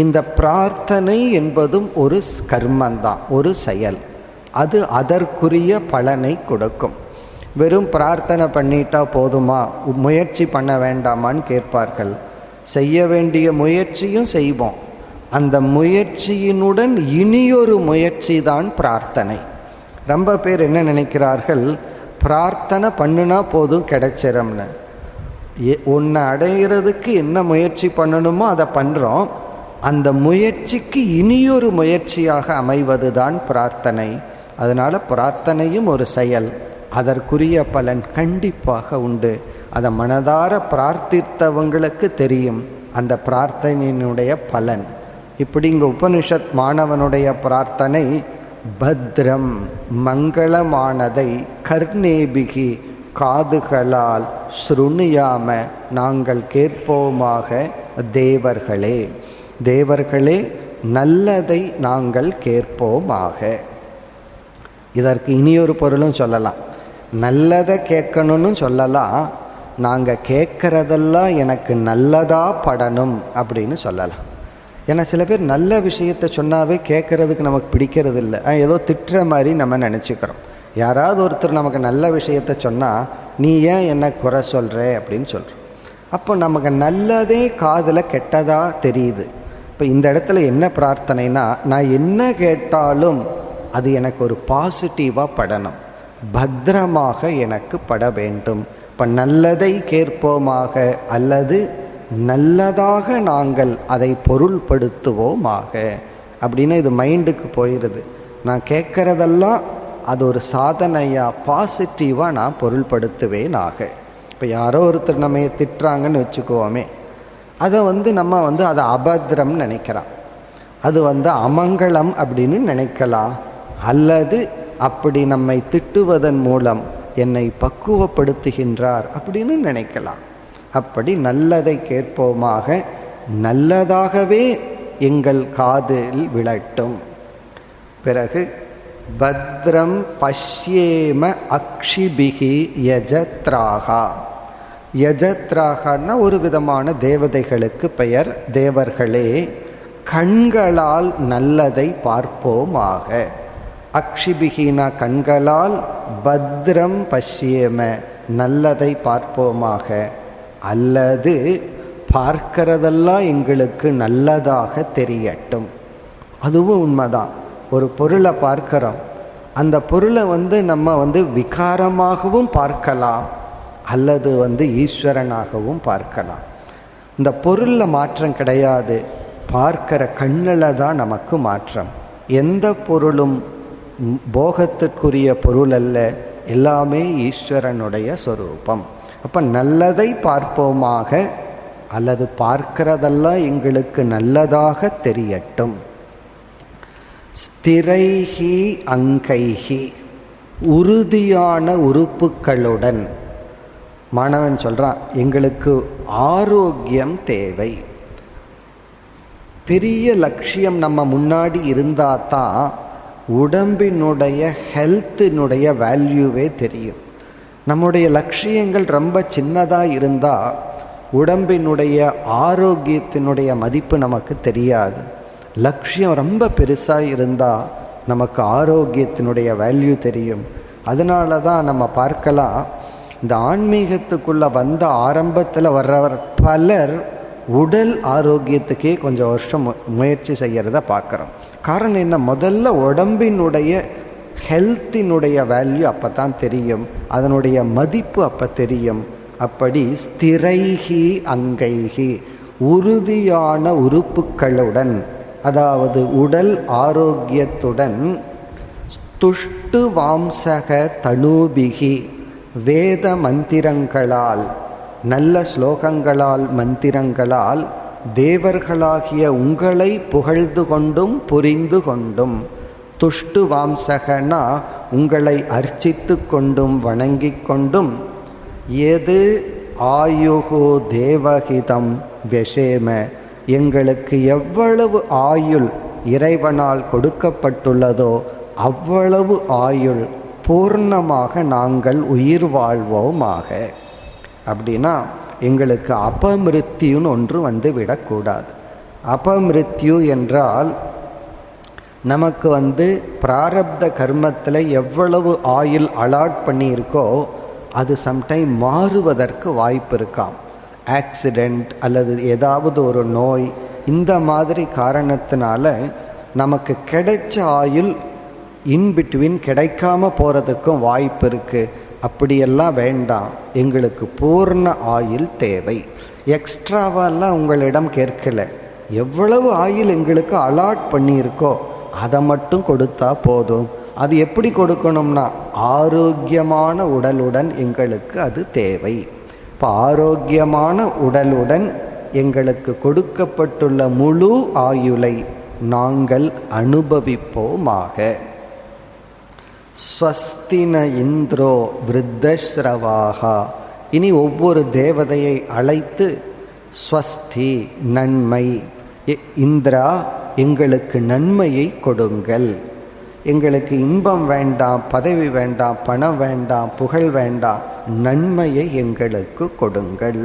இந்த பிரார்த்தனை என்பதும் ஒரு கர்மந்தான், ஒரு செயல். அது அதற்குரிய பலனை கொடுக்கும். வெறும் பிரார்த்தனை பண்ணிட்டா போதுமா, முயற்சி பண்ண வேண்டாமான்னு கேட்பார்கள். செய்ய வேண்டிய முயற்சியும் செய்வோம். அந்த முயற்சியினுடன் இனியொரு முயற்சி தான் பிரார்த்தனை. ரொம்ப பேர் என்ன நினைக்கிறார்கள், பிரார்த்தனை பண்ணுனா போதும் கிடைச்சிரும்னு. ஒன்றை அடைகிறதுக்கு என்ன முயற்சி பண்ணணுமோ அதை பண்ணுறோம். அந்த முயற்சிக்கு இனியொரு முயற்சியாக அமைவது தான் பிரார்த்தனை. அதனால் பிரார்த்தனையும் ஒரு செயல், அதற்குரிய பலன் கண்டிப்பாக உண்டு. அதை மனதார பிரார்த்தித்தவங்களுக்கு தெரியும் அந்த பிரார்த்தனையினுடைய பலன். இப்படி இங்கே உபனிஷத் மாணவனுடைய பிரார்த்தனை பத்ரம் மங்களமானதை கர்ணேபிகி காதுகளால் ஸ்ருணுயாம நாங்கள் கேட்போமாக தேவர்களே, தேவர்களே நல்லதை நாங்கள் கேட்போமாக. இதற்கு இனியொரு பொருளும் சொல்லலாம். நல்லதை கேட்கணும்னு சொல்லலாம். நாங்கள் கேட்குறதெல்லாம் எனக்கு நல்லதாக படணும் அப்படின்னு சொல்லலாம். ஏன்னா சில பேர் நல்ல விஷயத்தை சொன்னாவே கேட்குறதுக்கு நமக்கு பிடிக்கிறது இல்லை. ஏதோ திட்டுற மாதிரி நம்ம நினச்சிக்கிறோம். யாராவது ஒருத்தர் நமக்கு நல்ல விஷயத்தை சொன்னால் நீ ஏன் என்ன குறை சொல்கிற அப்படின்னு சொல்கிறோம். அப்போ நமக்கு நல்லதே காதில் கெட்டதாக தெரியுது. இப்போ இந்த இடத்துல என்ன பிரார்த்தனைனா, நான் என்ன கேட்டாலும் அது எனக்கு ஒரு பாசிட்டிவாக படணும், பத்திரமாக எனக்கு பட வேண்டும். இப்போ நல்லதை கேட்போமாக அல்லது நல்லதாக நாங்கள் அதை பொருள்படுத்துவோமாக அப்படின்னு இது மைண்டுக்கு போயிடுது. நான் கேட்குறதெல்லாம் அது ஒரு சாதனையாக பாசிட்டிவாக நான் பொருள்படுத்துவேன் ஆக. இப்போ யாரோ ஒருத்தர் நம்ம திட்டுறாங்கன்னு வச்சுக்குவோமே, அதை நம்ம அதை அபத்திரம்னு நினைக்கிறான், அது அமங்கலம் அப்படின்னு நினைக்கலாம். அல்லது அப்படி நம்மை திட்டுவதன் மூலம் என்னை பக்குவப்படுத்துகின்றார் அப்படின்னு நினைக்கலாம். அப்படி நல்லதை கேட்போமாக, நல்லதாகவே எங்கள் காதில் விழட்டும். பிறகு பத்ரம் பஷ்யேம அக்ஷிபிகி யஜத்ராகா. யஜத்ராகனா ஒரு விதமான தேவதைகளுக்கு பெயர். தேவர்களே கண்களால் நல்லதை பார்ப்போமாக. அக்ஷிபிகினா கண்களால், பத்ரம் பஷ்யேம நல்லதை பார்ப்போமாக. அல்லது பார்க்கிறதெல்லாம் எங்களுக்கு நல்லதாக தெரியட்டும். அதுவும் உண்மைதான். ஒரு பொருளை பார்க்கிறோம், அந்த பொருளை நம்ம விகாரமாகவும் பார்க்கலாம், அல்லது ஈஸ்வரனாகவும் பார்க்கலாம். இந்த பொருளில் மாற்றம் கிடையாது, பார்க்கிற கண்ணில் தான் நமக்கு மாற்றம். எந்த பொருளும் போகத்திற்குரிய பொருள் அல்ல, எல்லாமே ஈஸ்வரனுடைய சொரூபம். அப்போ நல்லதை பார்ப்போமாக, அல்லது பார்க்கிறதெல்லாம் எங்களுக்கு நல்லதாக தெரியட்டும். ஸ்திரைஹி அங்கைஹி, உறுதியான உறுப்புகளுடன். மாணவன் சொல்கிறான், எங்களுக்கு ஆரோக்கியம் தேவை. பெரிய லட்சியம் நம்ம முன்னாடி இருந்தால் தான் உடம்பினுடைய ஹெல்த்தினுடைய வேல்யூவே தெரியும். நம்முடைய லட்சியங்கள் ரொம்ப சின்னதாக இருந்தால் உடம்பினுடைய ஆரோக்கியத்தினுடைய மதிப்பு நமக்கு தெரியாது. லட்சியம் ரொம்ப பெருசாக இருந்தால் நமக்கு ஆரோக்கியத்தினுடைய வேல்யூ தெரியும். அதனால தான் நம்ம பார்க்கலாம், இந்த ஆன்மீகத்துக்குள்ளே வந்த ஆரம்பத்தில் வர்றவர் பலர் உடல் ஆரோக்கியத்துக்கே கொஞ்சம் வருஷம் முயற்சி செய்கிறத பார்க்குறோம். காரணம் என்ன? முதல்ல உடம்பினுடைய ஹெல்த்தினுடைய வேல்யூ அப்போ தான் தெரியும், அதனுடைய மதிப்பு அப்போ தெரியும். அப்படி ஸ்திரைஹி அங்கைஹி, உறுதியான உறுப்புகளுடன், அதாவது உடல் ஆரோக்கியத்துடன், துஷ்டு வாம்சக தனூபிகி, வேத மந்திரங்களால், நல்ல ஸ்லோகங்களால் மந்திரங்களால் தேவர்களாகிய உங்களை புகழ்ந்து கொண்டும் புரிந்து கொண்டும். துஷ்டு வாம்சகனா உங்களை அர்ச்சித்து கொண்டும் வணங்கி கொண்டும், எது ஆயுகு தேவஹிதம் வெஷேம, எங்களுக்கு எவ்வளவு ஆயுள் இறைவனால் கொடுக்கப்பட்டுள்ளதோ அவ்வளவு ஆயுள் பூர்ணமாக நாங்கள் உயிர் வாழ்வோமாக. அப்படின்னா எங்களுக்கு அபமிருத்யுன்னு ஒன்று வந்து விடக்கூடாது. அபமிருத்யு என்றால் நமக்கு பிராரப்த கர்மத்தில் எவ்வளவு ஆயுள் அலாட் பண்ணியிருக்கோ அது சம்டைம் மாறுவதற்கு வாய்ப்பு இருக்காம். ஆக்சிடெண்ட் அல்லது ஏதாவது ஒரு நோய், இந்த மாதிரி காரணத்தினால நமக்கு கிடைச்ச ஆயுள் இன்பிட்வீன் கிடைக்காம போகிறதுக்கும் வாய்ப்பு இருக்குது. அப்படியெல்லாம் வேண்டாம், எங்களுக்கு பூர்ண ஆயுள் தேவை. எக்ஸ்ட்ராவெல்லாம் உங்களிடம் கேட்கல, எவ்வளவு ஆயுள் எங்களுக்கு அலாட் பண்ணியிருக்கோ அதை மட்டும் கொடுத்தா போதும். அது எப்படி கொடுக்கணும்னா ஆரோக்கியமான உடலுடன் எங்களுக்கு அது தேவை. இப்போ ஆரோக்கியமான உடலுடன் எங்களுக்கு கொடுக்கப்பட்டுள்ள முழு ஆயுளை நாங்கள் அனுபவிப்போமாக. ஸ்வஸ்தின இந்திரோ விருத்தஸ்ரவாகா. இனி ஒவ்வொரு தேவதையை அழைத்து ஸ்வஸ்தி நன்மை, இந்திரா எங்களுக்கு நன்மையை கொடுங்கள், எங்களுக்கு இன்பம் வேண்டாம், பதவி வேண்டாம், பணம் வேண்டாம், புகழ் வேண்டாம், நன்மையை எங்களுக்கு கொடுங்கள்.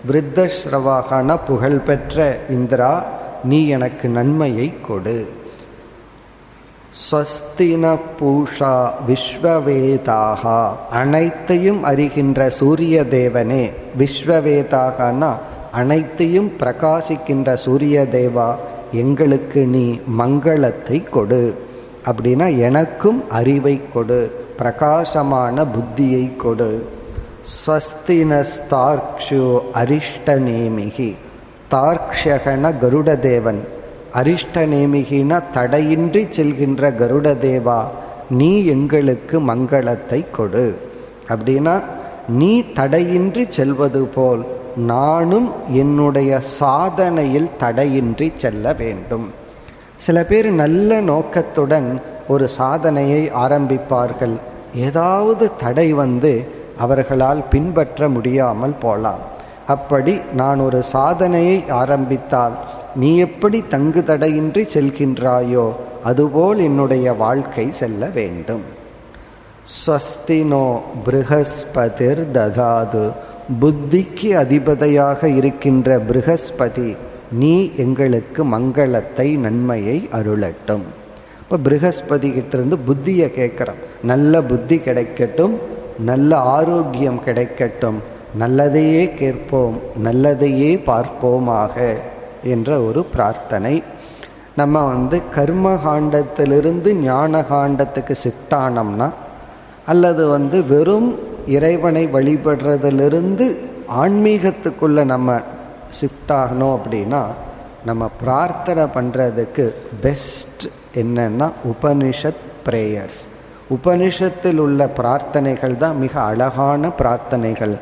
விருத்தஸ்ரவாகான புகழ் பெற்ற இந்திரா, நீ எனக்கு நன்மையை கொடு. ஸ்வஸ்தின பூஷா விஸ்வவேதாகா, அனைத்தையும் அறிகின்ற சூரிய தேவனே. விஸ்வவேதாகனா அனைத்தையும் பிரகாசிக்கின்ற சூரிய தேவா, எங்களுக்கு நீ மங்களத்தை கொடு. அப்படின்னா எனக்கும் அறிவை கொடு, பிரகாசமான புத்தியை கொடு. ஸ்வஸ்தினஸ்தார்க்ஷு அரிஷ்டநேமிகி. தார்க்ஷகன கருடதேவன், அரிஷ்டநேமிகினா தடையின்றி செல்கின்ற கருடதேவா, நீ எங்களுக்கு மங்களத்தை கொடு. அப்படின்னா நீ தடையின்றி செல்வது போல் நானும் என்னுடைய சாதனையில் தடையின்றி செல்ல வேண்டும். சில பேர் நல்ல நோக்கத்துடன் ஒரு சாதனையை ஆரம்பிப்பார்கள். ஏதாவது தடை அவர்களால் பின்பற்ற முடியாமல் போகலாம். அப்படி நான் ஒரு சாதனையை ஆரம்பித்தால் நீ எப்படி தங்கு தடையின்றி செல்கின்றாயோ அதுபோல் என்னுடைய வாழ்க்கை செல்ல வேண்டும். ஸ்வஸ்தினோ ப்ருஹஸ்பதிர் ததாது. புத்திக்கு அதிபதியாக இருக்கின்ற ப்ருஹஸ்பதி, நீ எங்களுக்கு மங்களத்தை நன்மையை அருளட்டும். இப்போ ப்ருஹஸ்பதி கிட்டேருந்து புத்தியை கேட்குறோம். நல்ல புத்தி கிடைக்கட்டும், நல்ல ஆரோக்கியம் கிடைக்கட்டும், நல்லதையே கேட்போம், நல்லதையே பார்ப்போமாக என்ற ஒரு பிரார்த்தனை. நம்ம கர்மகாண்டத்திலிருந்து ஞான காண்டத்துக்கு ஷிஃப்ட் ஆனோம்னா, அல்லது வெறும் இறைவனை வழிபடுறதிலிருந்து ஆன்மீகத்துக்குள்ளே நம்ம ஷிஃப்ட் ஆகணும் அப்படின்னா, நம்ம பிரார்த்தனை பண்ணுறதுக்கு பெஸ்ட் என்னன்னா உபனிஷத் பிரேயர்ஸ். உபனிஷத்தில் உள்ள பிரார்த்தனைகள் தான் மிக அழகான பிரார்த்தனைகள்.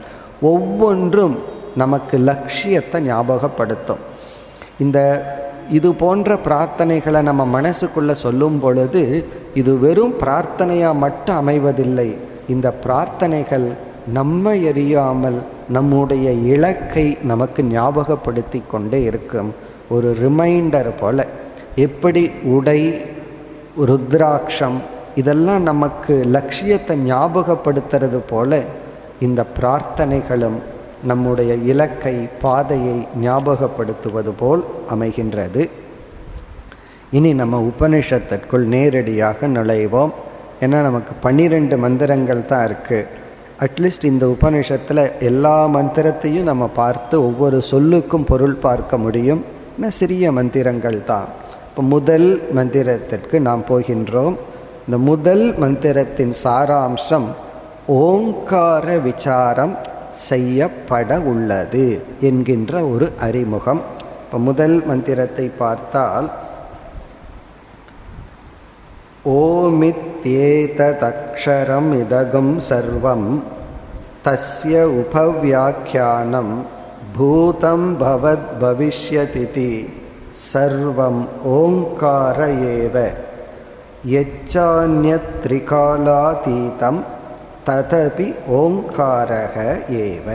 ஒவ்வொன்றும் நமக்கு லட்சியத்தை ஞாபகப்படுத்தும். இது போன்ற பிரார்த்தனைகளை நம்ம மனசுக்குள்ளே சொல்லும் பொழுது இது வெறும் பிரார்த்தனையாக மட்டும் அமைவதில்லை. இந்த பிரார்த்தனைகள் நம்ம எறியாமல் நம்முடைய இலக்கை நமக்கு ஞாபகப்படுத்தி கொண்டே இருக்கும். ஒரு ரிமைண்டர் போல. எப்படி உடை, ருத்ராட்சம் இதெல்லாம் நமக்கு லட்சியத்தை ஞாபகப்படுத்துறது போல இந்த பிரார்த்தனைகளும் நம்முடைய இலக்கை, பாதையை ஞாபகப்படுத்துவது போல் அமைகின்றது. இனி நம்ம உபனிஷத்திற்குள் நேரடியாக நுழைவோம். ஏன்னா நமக்கு 12 மந்திரங்கள் தான் இருக்குது. அட்லீஸ்ட் இந்த உபனிஷத்தில் எல்லா மந்திரத்தையும் நம்ம பார்த்து ஒவ்வொரு சொல்லுக்கும் பொருள் பார்க்க முடியும். சிறிய மந்திரங்கள் தான். இப்போ முதல் மந்திரத்திற்கு நாம் போகின்றோம். இந்த முதல் மந்திரத்தின் சாராம்சம் ஓங்கார விசாரம் செய்யப்பட உள்ளது என்கின்ற ஒரு அறிமுகம். இப்போ முதல் மந்திரத்தை பார்த்தால், ஓமித்யேததக்ஷரம் இதகம் சர்வம் தஸ்ய உபவ்யாக்கியானம் பூதம் பவத் பவிஷ்யதிதி சர்வம் ஓங்கார ஏவ. யச்சான்யத் த்ரிகாலாதீதம் ததபி ஓங்காரக ஏவ.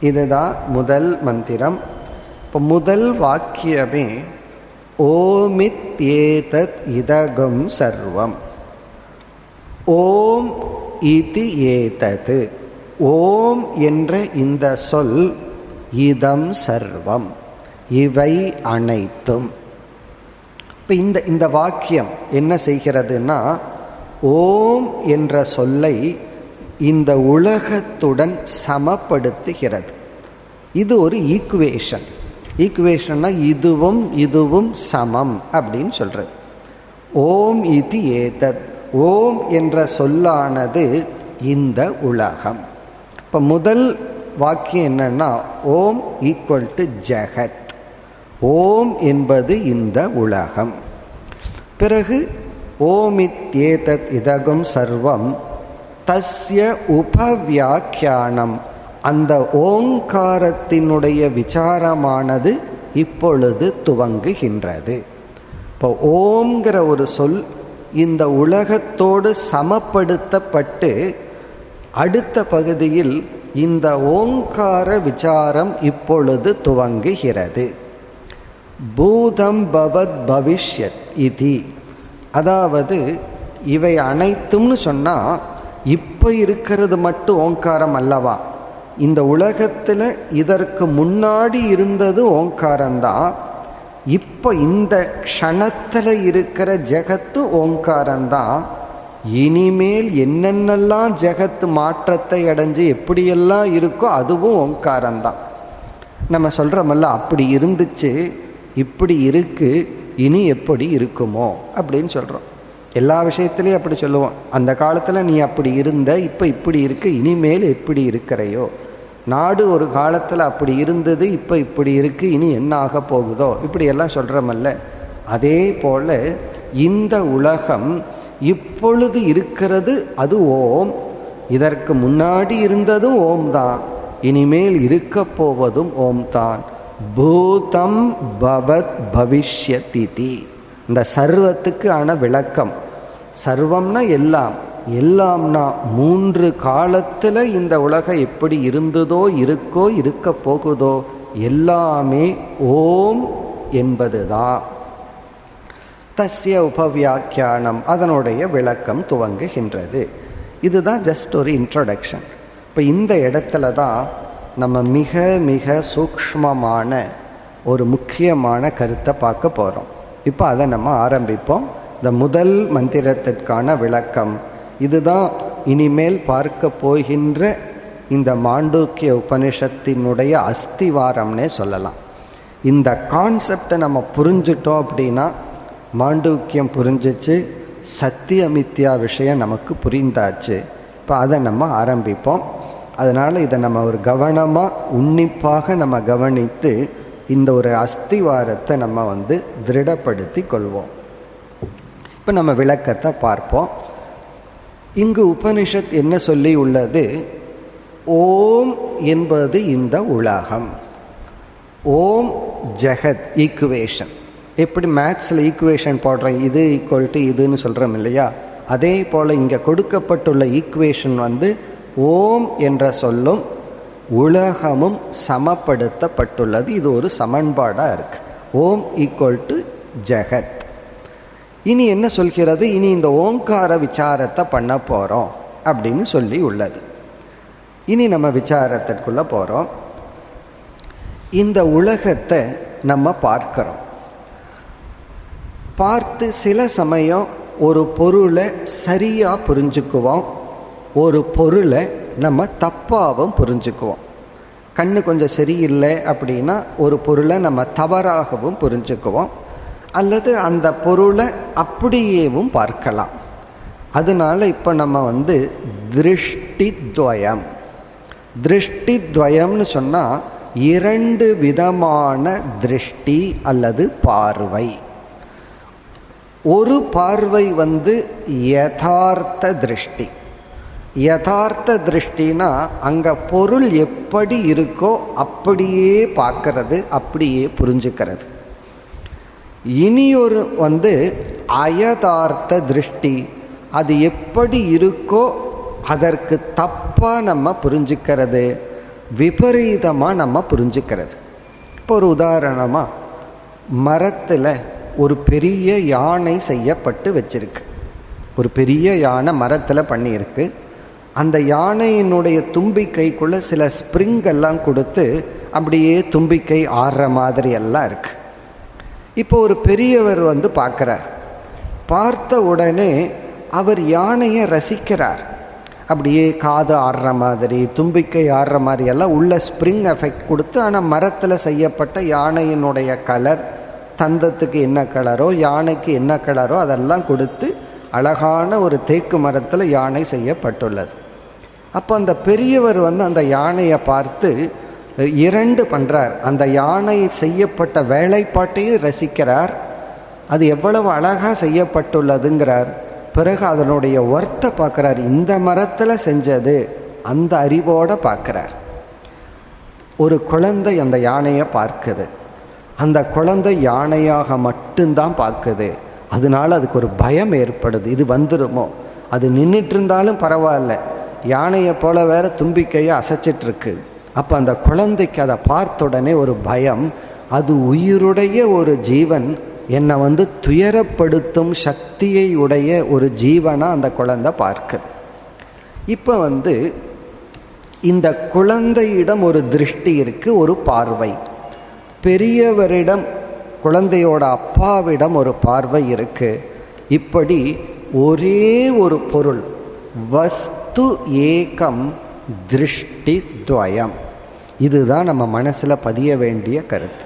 இதுதான் முதல் மந்திரம். இப்போ முதல் வாக்கியமே ஓமித்யேதத் இதகம் சர்வம். ஓம் இதி ஏதத், ஓம் என்ற இந்த சொல், இதம் சர்வம் இவை அனைத்தும். இப்போ இந்த வாக்கியம் என்ன செய்கிறதுனா, ஓம் என்ற சொல்லை இந்த உலகத்துடன் சமப்படுத்துகிறது. இது ஒரு ஈக்குவேஷன். ஈக்குவேஷன்னா இதுவும் இதுவும் சமம் அப்படின்னு சொல்றது. ஓம் இதி ஏதத், ஓம் என்ற சொல்லானது இந்த உலகம். இப்போ முதல் வாக்கியம் என்னன்னா, ஓம் ஈக்குவல் டு ஜெகத், ஓம் என்பது இந்த உலகம். பிறகு ஓமித்யேதத் இதகம் சர்வம் தஸ்ய உபவியாக்கியானம், அந்த ஓங்காரத்தினுடைய விசாரமானது இப்பொழுது துவங்குகின்றது. இப்போ ஓம்ங்கிற ஒரு சொல் இந்த உலகத்தோடு சமப்படுத்தப்பட்டு அடுத்த பகுதியில் இந்த ஓங்கார விசாரம் இப்பொழுது துவங்குகிறது. பூதம் பவத் பவிஷ்யத் இதி, அதாவது இவை அனைத்தும்னு சொன்னால் இப்போ இருக்கிறது மட்டும் ஓங்காரம் அல்லவா? இந்த உலகத்தில் இதற்கு முன்னாடி இருந்தது ஓங்காரம்தான். இப்போ இந்த க்ஷணத்தில் இருக்கிற ஜெகத்து ஓங்காரம்தான். இனிமேல் என்னென்னலாம் ஜெகத்து மாற்றத்தை அடைஞ்சு எப்படியெல்லாம் இருக்கோ அதுவும் ஓங்காரம்தான். நம்ம சொல்கிறோமல்ல, அப்படி இருந்துச்சு இப்படி இருக்கு, இனி எப்படி இருக்குமோ அப்படின்னு சொல்கிறோம். எல்லா விஷயத்துலேயும் அப்படி சொல்லுவோம். அந்த காலத்தில் நீ அப்படி இருந்த, இப்போ இப்படி இருக்கு, இனிமேல் எப்படி இருக்கிறையோ. நாடு ஒரு காலத்தில் அப்படி இருந்தது, இப்போ இப்படி இருக்கு, இனி என்ன ஆக போகுதோ, இப்படி எல்லாம் சொல்கிறோமல்ல. அதே போல் இந்த உலகம் இப்பொழுது இருக்கிறது அது ஓம், இதற்கு முன்னாடி இருந்ததும் ஓம் தான், இனிமேல் இருக்க போவதும் ஓம் தான். பூதம் பவத் பவிஷ்யதி, இந்த சர்வத்துக்கு ஆன விளக்கம். சர்வம்னா எல்லாம், எல்லாம்னா மூன்று காலத்தில் இந்த உலகம் எப்படி இருந்ததோ இருக்கோ இருக்க போகுதோ எல்லாமே ஓம் என்பதுதான். தஸ்ய உபவியாக்கியானம், அதனுடைய விளக்கம் துவங்குகின்றது. இதுதான் ஜஸ்ட் ஒரு இன்ட்ரோடக்ஷன். இப்போ இந்த இடத்துல தான் நம்ம மிக மிக சூக்ஷ்மமான ஒரு முக்கியமான கருத்தை பார்க்க போகிறோம். இப்போ அதை நம்ம ஆரம்பிப்போம். இந்த முதல் மந்திரத்திற்கான விளக்கம் இதுதான். இனிமேல் பார்க்க போகின்ற இந்த மாண்டூக்கிய உபனிஷத்தினுடைய அஸ்திவாரம்னே சொல்லலாம். இந்த கான்செப்டை நம்ம புரிஞ்சிட்டோம் அப்படின்னா மாண்டூக்கியம் புரிஞ்சிச்சு, சத்தியமித்யா விஷயம் நமக்கு புரிந்தாச்சு. இப்போ அதை நம்ம ஆரம்பிப்போம். அதனால் இதை நம்ம ஒரு கவனமாக உன்னிப்பாக நம்ம கவனித்து இந்த ஒரு அஸ்திவாரத்தை நம்ம திருடப்படுத்தி கொள்வோம். இப்போ நம்ம விளக்கத்தை பார்ப்போம். இங்கு உபனிஷத் என்ன சொல்லி உள்ளது? ஓம் என்பது இந்த உலகம். ஓம் ஜெகத் ஈக்குவேஷன். எப்படி மேத்ஸில் ஈக்குவேஷன் போடுறோம், இது ஈக்குவல் டு இதுன்னு சொல்கிறோம் இல்லையா? அதே போல் இங்கே கொடுக்கப்பட்டுள்ள ஈக்குவேஷன் ஓம் என்ற சொல்லும் உலகமும் சமப்படுத்தப்பட்டுள்ளது. இது ஒரு சமன்பாடாக இருக்கு. ஓம் ஈக்குவல் டு ஜெகத். இனி என்ன சொல்கிறது? இனி இந்த ஓங்கார விசாரத்தை பண்ண போகிறோம் அப்படின்னு சொல்லி உள்ளது. இனி நம்ம விசாரத்திற்குள்ளே போகிறோம். இந்த உலகத்தை நம்ம பார்க்கிறோம். பார்த்து சில சமயம் ஒரு பொருளை சரியாக புரிஞ்சுக்குவோம், ஒரு பொருளை நம்ம தப்பாகவும் புரிஞ்சுக்குவோம். கண்ணு கொஞ்சம் சரியில்லை அப்படின்னா ஒரு பொருளை நம்ம தவறாகவும் புரிஞ்சுக்குவோம், அல்லது அந்த பொருளை அப்படியேவும் பார்க்கலாம். அதனால இப்போ நம்ம திருஷ்டித்வயம். திருஷ்டித்வயம்னு சொன்னால் இரண்டு விதமான திருஷ்டி அல்லது பார்வை. ஒரு பார்வை யதார்த்த திருஷ்டி. யதார்த்த திருஷ்டினா அங்கே பொருள் எப்படி இருக்கோ அப்படியே பார்க்கறது, அப்படியே புரிஞ்சுக்கிறது. இனியொரு அயதார்த்த திருஷ்டி, அது எப்படி இருக்கோ அதற்கு தப்பா நம்ம புரிஞ்சுக்கிறது, விபரீதமா நம்ம புரிஞ்சுக்கிறது. இப்போ ஒரு உதாரணமா, மரத்தில் ஒரு பெரிய யானை செய்யப்பட்டு வச்சிருக்கு. ஒரு பெரிய யானை மரத்தில் பண்ணியிருக்கு. அந்த யானையினுடைய தும்பிக்கைக்குள்ள சில ஸ்ப்ரிங் எல்லாம் கொடுத்து அப்படியே தும்பிக்கை ஆடுற மாதிரி எல்லாம் இருக்கு. இப்போ ஒரு பெரியவர் பார்க்குறார். பார்த்த உடனே அவர் யானையை ரசிக்கிறார். அப்படியே காது ஆடுற மாதிரி, தும்பிக்கை ஆடுற மாதிரி எல்லாம் உள்ள ஸ்ப்ரிங் எஃபெக்ட் கொடுத்து, ஆனால் மரத்தில் செய்யப்பட்ட யானையினுடைய கலர், தந்தத்துக்கு என்ன கலரோ யானைக்கு என்ன கலரோ அதெல்லாம் கொடுத்து அழகான ஒரு தேக்கு மரத்தில் யானை செய்யப்பட்டுள்ளது. அப்போ அந்த பெரியவர் அந்த யானையை பார்த்து இரண்டு பண்ணுறார். அந்த யானை செய்யப்பட்ட வேலைப்பாட்டையும் ரசிக்கிறார், அது எவ்வளவு அழகாக செய்யப்பட்டுள்ளதுங்கிறார். பிறகு அதனுடைய ஒர்த்தை பார்க்குறார். இந்த மரத்தில் செஞ்சது அந்த அறிவோடு பார்க்குறார். ஒரு குழந்தை அந்த யானையை பார்க்குது. அந்த குழந்தை யானையாக மட்டும்தான் பார்க்குது. அதனால அதுக்கு ஒரு பயம் ஏற்படுது, இது வந்துடுமோ. அது நின்றுட்டு இருந்தாலும் பரவாயில்ல, யானையை போல வேற தும்பிக்கையை அசைச்சிட்ருக்கு. அப்போ அந்த குழந்தைக்கு அதை பார்த்த உடனே ஒரு பயம், அது உயிருடைய ஒரு ஜீவன், என்னை துயரப்படுத்தும் சக்தியை உடைய ஒரு ஜீவனாக அந்த குழந்தை பார்க்குது. இப்போ இந்த குழந்தையிடம் ஒரு திருஷ்டி இருக்குது, ஒரு பார்வை. பெரியவரிடம், குழந்தையோட அப்பாவிடம் ஒரு பார்வை இருக்கு. இப்படி ஒரே ஒரு பொருள், வஸ்து ஏகம் திருஷ்டி துவயம். இதுதான் நம்ம மனசில் பதிய வேண்டிய கருத்து.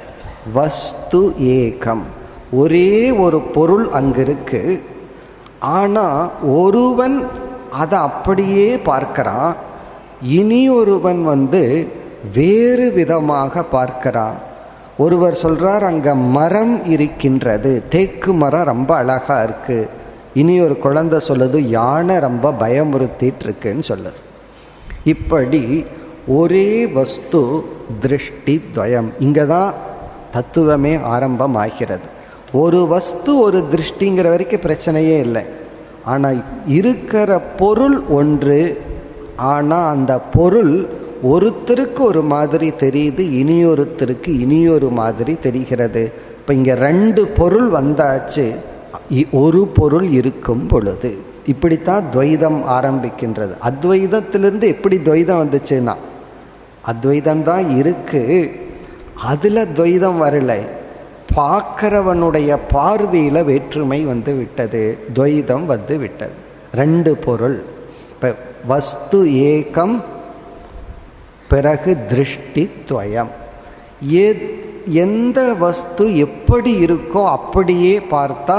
வஸ்து ஏகம், ஒரே ஒரு பொருள் அங்கு இருக்கு. ஆனால் ஒருவன் அதை அப்படியே பார்க்கிறான், இனி ஒருவன் வேறு விதமாக பார்க்கிறான். ஒருவர் சொல்றார், அங்க மரம் இருக்கின்றது, தேக்கு மரம் ரொம்ப அழகா இருக்கு. இனி ஒரு குழந்தை சொல்லுது, யானை ரொம்ப பயமுறுத்திட்டு இருக்குன்னு சொல்லுது. இப்படி ஒரே வஸ்து திருஷ்டி துவயம். இங்கே தான் தத்துவமே ஆரம்பமாகிறது. ஒரு வஸ்து ஒரு திருஷ்டிங்கிற வரைக்கும் பிரச்சனையே இல்லை. ஆனால் இருக்கிற பொருள் ஒன்று, ஆனால் அந்த பொருள் ஒருத்தருக்கு ஒரு மாதிரி தெரியுது, இனியொருத்தருக்கு இனியொரு மாதிரி தெரிகிறது. இப்போ இங்கே ரெண்டு பொருள் வந்தாச்சு, ஒரு பொருள் இருக்கும் பொழுது. இப்படித்தான் துவைதம் ஆரம்பிக்கின்றது. அத்வைதத்திலிருந்து எப்படி துவைதம் வந்துச்சுன்னா, அத்வைதம்தான் இருக்கு, அதில் துவைதம் வரலை, பார்க்கிறவனுடைய பார்வையில் வேற்றுமை விட்டது, துவைதம் விட்டது. ரெண்டு பொருள். இப்போ வஸ்து ஏகம், பிறகு திருஷ்டி துவயம். எந்த வஸ்து எப்படி இருக்கோ அப்படியே பார்த்தா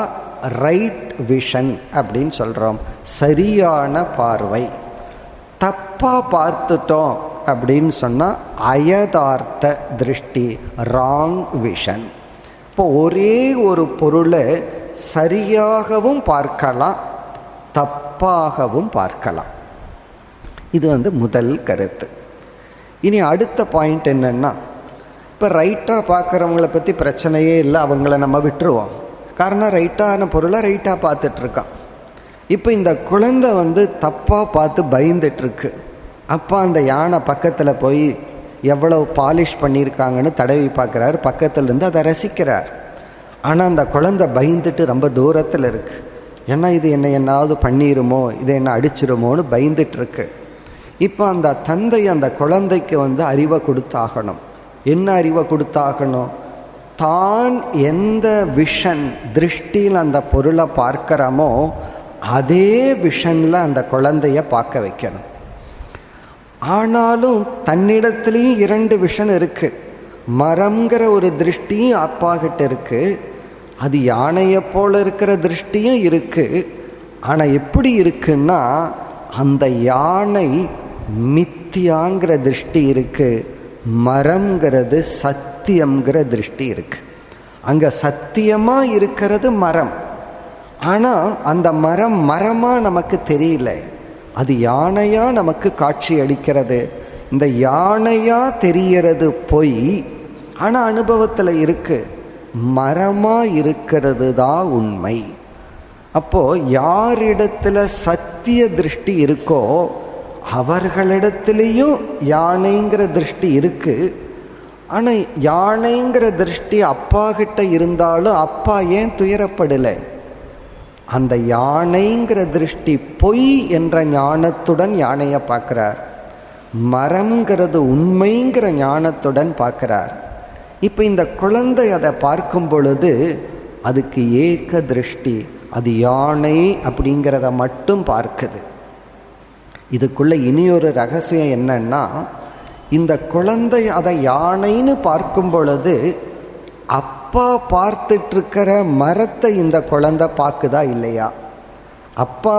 ரைட் விஷன் அப்படின்னு சொல்கிறோம், சரியான பார்வை. தப்பாக பார்த்துட்டோம் அப்படின்னு சொன்னால் அயதார்த்த திருஷ்டி, ராங் விஷன். இப்போ ஒரே ஒரு பொருளை சரியாகவும் பார்க்கலாம், தப்பாகவும் பார்க்கலாம். இது முதல் கருத்து. இனி அடுத்த பாயிண்ட் என்னென்னா, இப்போ ரைட்டாக பார்க்குறவங்கள பற்றி பிரச்சனையே இல்லை, அவங்கள நம்ம விட்டுருவோம். காரணம் ரைட்டான பொருளை ரைட்டாக பார்த்துட்ருக்கான். இப்போ இந்த குழந்தை தப்பாக பார்த்து பயந்துட்டுருக்கு. அப்போ அந்த யானை பக்கத்தில் போய் எவ்வளவு பாலிஷ் பண்ணியிருக்காங்கன்னு தடவி பார்க்குறாரு, பக்கத்துலேருந்து அதை ரசிக்கிறார். ஆனால் அந்த குழந்தை பயந்துட்டு ரொம்ப தூரத்தில் இருக்குது. ஏன்னா இது என்னாவது பண்ணிடுமோ, இதை என்ன அடிச்சிடுமோன்னு பயந்துட்டுருக்கு. இப்போ அந்த தந்தை அந்த குழந்தைக்கு அறிவை கொடுத்தாகணும். என்ன அறிவை கொடுத்தாகணும்? தான் எந்த விஷன் திருஷ்டியில் அந்த பொருளை பார்க்கிறோமோ அதே விஷனில் அந்த குழந்தைய பார்க்க வைக்கணும். ஆனாலும் தன்னிடத்துலேயும் இரண்டு விஷன் இருக்கு. மரம்ங்கிற ஒரு திருஷ்டியும் அப்பா கிட்ட இருக்கு, அது யானையை போல இருக்கிற திருஷ்டியும் இருக்கு. ஆனால் எப்படி இருக்குன்னா, அந்த யானை மித்தியாங்கிற திருஷ்டி இருக்கு, மரம்ங்கிறது சத்தியம்ங்கிற திருஷ்டி இருக்கு. அங்க சத்தியமா இருக்கிறது மரம், ஆனா அந்த மரம் மரமா நமக்கு தெரியல, அது யானையா நமக்கு காட்சி அளிக்கிறது. இந்த யானையா தெரியறது பொய், ஆனா அனுபவத்தில் இருக்கு. மரமாக இருக்கிறது தான் உண்மை. அப்போ யாரிடத்துல சத்திய திருஷ்டி இருக்கோ அவர்களிடத்திலையும் யானைங்கிற திருஷ்டி இருக்கு. ஆனால் யானைங்கிற திருஷ்டி அப்பா கிட்ட இருந்தாலும் அப்பா ஏன் துயரப்படலை? அந்த யானைங்கிற திருஷ்டி பொய் என்ற ஞானத்துடன் யானையை பார்க்கிறார். மரம்ங்கிறது உண்மைங்கிற ஞானத்துடன் பார்க்கிறார். இப்போ இந்த குழந்தை அதை பார்க்கும் பொழுது அதுக்கு ஏக திருஷ்டி, அது யானை அப்படிங்கிறத மட்டும் பார்க்குது. இதுக்குள்ள இனியொரு ரகசியம் என்னன்னா, இந்த குழந்தை அதை யானைன்னு பார்க்கும் பொழுது அப்பா பார்த்துட்டு இருக்கிற மரத்தை இந்த குழந்தை பார்க்குதா இல்லையா? அப்பா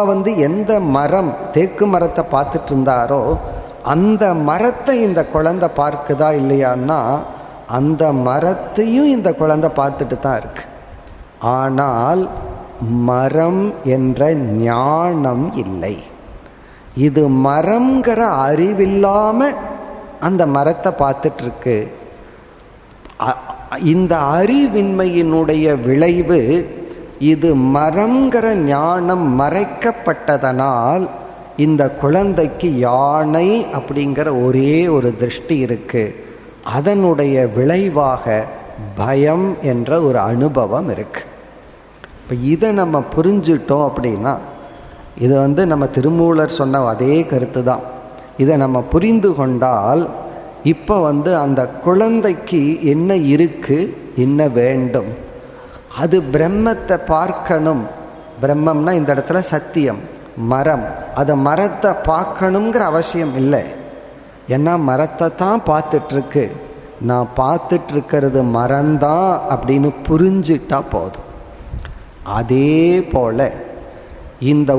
எந்த மரம், தேக்கு மரத்தை பார்த்துட்டு இருந்தாரோ அந்த மரத்தை இந்த குழந்தை பார்க்குதா இல்லையான்னா அந்த மரத்தையும் இந்த குழந்தை பார்த்துட்டு தான் இருக்கு. ஆனால் மரம் என்ற ஞானம் இல்லை. இது மரம்ங்கிற அறிவில்லாம அந்த மரத்தை பார்த்துட்டு இருக்கு. இந்த அறிவின்மையினுடைய விளைவு இது மரம்ங்கிற ஞானம் மறைக்கப்பட்டதனால் இந்த குழந்தைக்கு யானை அப்படிங்கிற ஒரே ஒரு திருஷ்டி இருக்கு. அதனுடைய விளைவாக பயம் என்ற ஒரு அனுபவம் இருக்கு. இப்போ இதை நம்ம புரிஞ்சிட்டோம் அப்படின்னா, இது நம்ம திருமூலர் சொன்ன அதே கருத்து தான். இதை நம்ம புரிந்து கொண்டால் இப்போ அந்த குழந்தைக்கு என்ன இருக்கு, என்ன வேண்டும், அது பிரம்மத்தை பார்க்கணும். பிரம்மம்னா இந்த இடத்துல சத்தியம், மரம். அதை மரத்தை பார்க்கணுங்கிற அவசியம் இல்லை. ஏன்னா மரத்தை தான் பார்த்துட்ருக்கு, நான் பார்த்துட்ருக்கிறது மரம்தான் அப்படின்னு புரிஞ்சிட்டா போதும். அதே போல இந்த